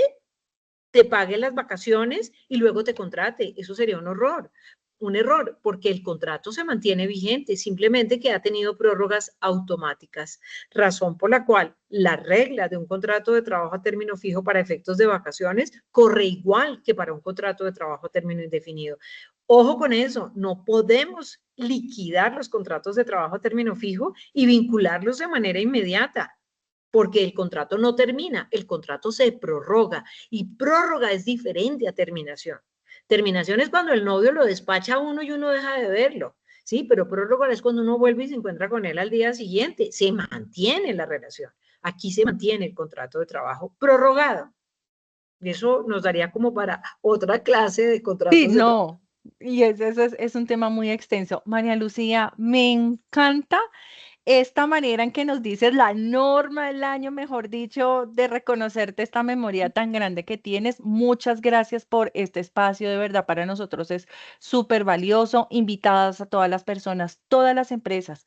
[SPEAKER 4] te pague las vacaciones y luego te contrate. Eso sería un error, porque el contrato se mantiene vigente, simplemente que ha tenido prórrogas automáticas, razón por la cual la regla de un contrato de trabajo a término fijo para efectos de vacaciones corre igual que para un contrato de trabajo a término indefinido. Ojo con eso, no podemos liquidar los contratos de trabajo a término fijo y vincularlos de manera inmediata, porque el contrato no termina, el contrato se prorroga y prórroga es diferente a terminación. Terminación es cuando el novio lo despacha a uno y uno deja de verlo, ¿sí? Pero prórroga es cuando uno vuelve y se encuentra con él al día siguiente, se mantiene la relación. Aquí se mantiene el contrato de trabajo prorrogado. Eso nos daría como para otra clase de
[SPEAKER 2] Sí,
[SPEAKER 4] contratos de trabajo.
[SPEAKER 2] no. Y eso es un tema muy extenso. María Lucía, me encanta esta manera en que nos dices la norma del año, mejor dicho, de reconocerte esta memoria tan grande que tienes. Muchas gracias por este espacio, de verdad, para nosotros es súper valioso. Invitadas a todas las personas, todas las empresas.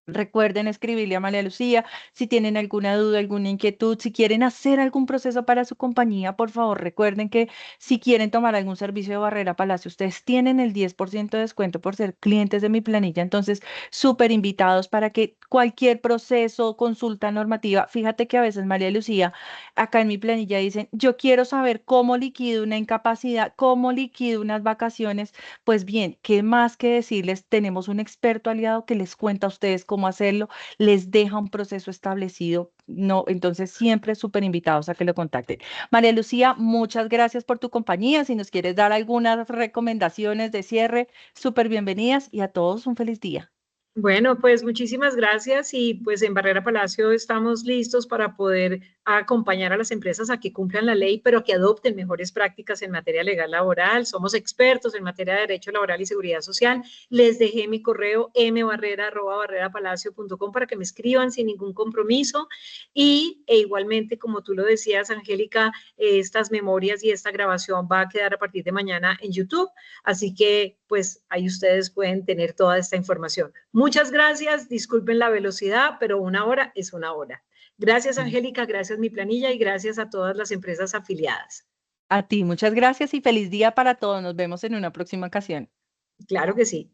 [SPEAKER 2] Recuerden escribirle a María Lucía si tienen alguna duda, alguna inquietud, si quieren hacer algún proceso para su compañía, por favor, recuerden que si quieren tomar algún servicio de Barrera Palacio, ustedes tienen el 10% de descuento por ser clientes de mi planilla. Entonces, súper invitados para que cualquier proceso, consulta normativa, fíjate que a veces María Lucía, acá en mi planilla dicen, yo quiero saber cómo liquido una incapacidad, cómo liquido unas vacaciones. Pues bien, ¿qué más que decirles? Tenemos un experto aliado que les cuenta a ustedes cómo hacerlo, les deja un proceso establecido. No, entonces siempre súper invitados a que lo contacten. María Lucía, muchas gracias por tu compañía. Si nos quieres dar algunas recomendaciones de cierre, súper bienvenidas y a todos un feliz día.
[SPEAKER 4] Bueno, pues muchísimas gracias y pues en Barrera Palacio estamos listos para poder a acompañar a las empresas a que cumplan la ley, pero que adopten mejores prácticas en materia legal laboral. Somos expertos en materia de derecho laboral y seguridad social. Les dejé mi correo mbarrera@barrerapalacio.com para que me escriban sin ningún compromiso. Y igualmente, como tú lo decías, Angélica, estas memorias y esta grabación va a quedar a partir de mañana en YouTube. Así que, pues, ahí ustedes pueden tener toda esta información. Muchas gracias. Disculpen la velocidad, pero una hora es una hora. Gracias, Angélica. Gracias, Mi Planilla, y gracias a todas las empresas afiliadas.
[SPEAKER 2] A ti, muchas gracias y feliz día para todos. Nos vemos en una próxima ocasión.
[SPEAKER 4] Claro que sí.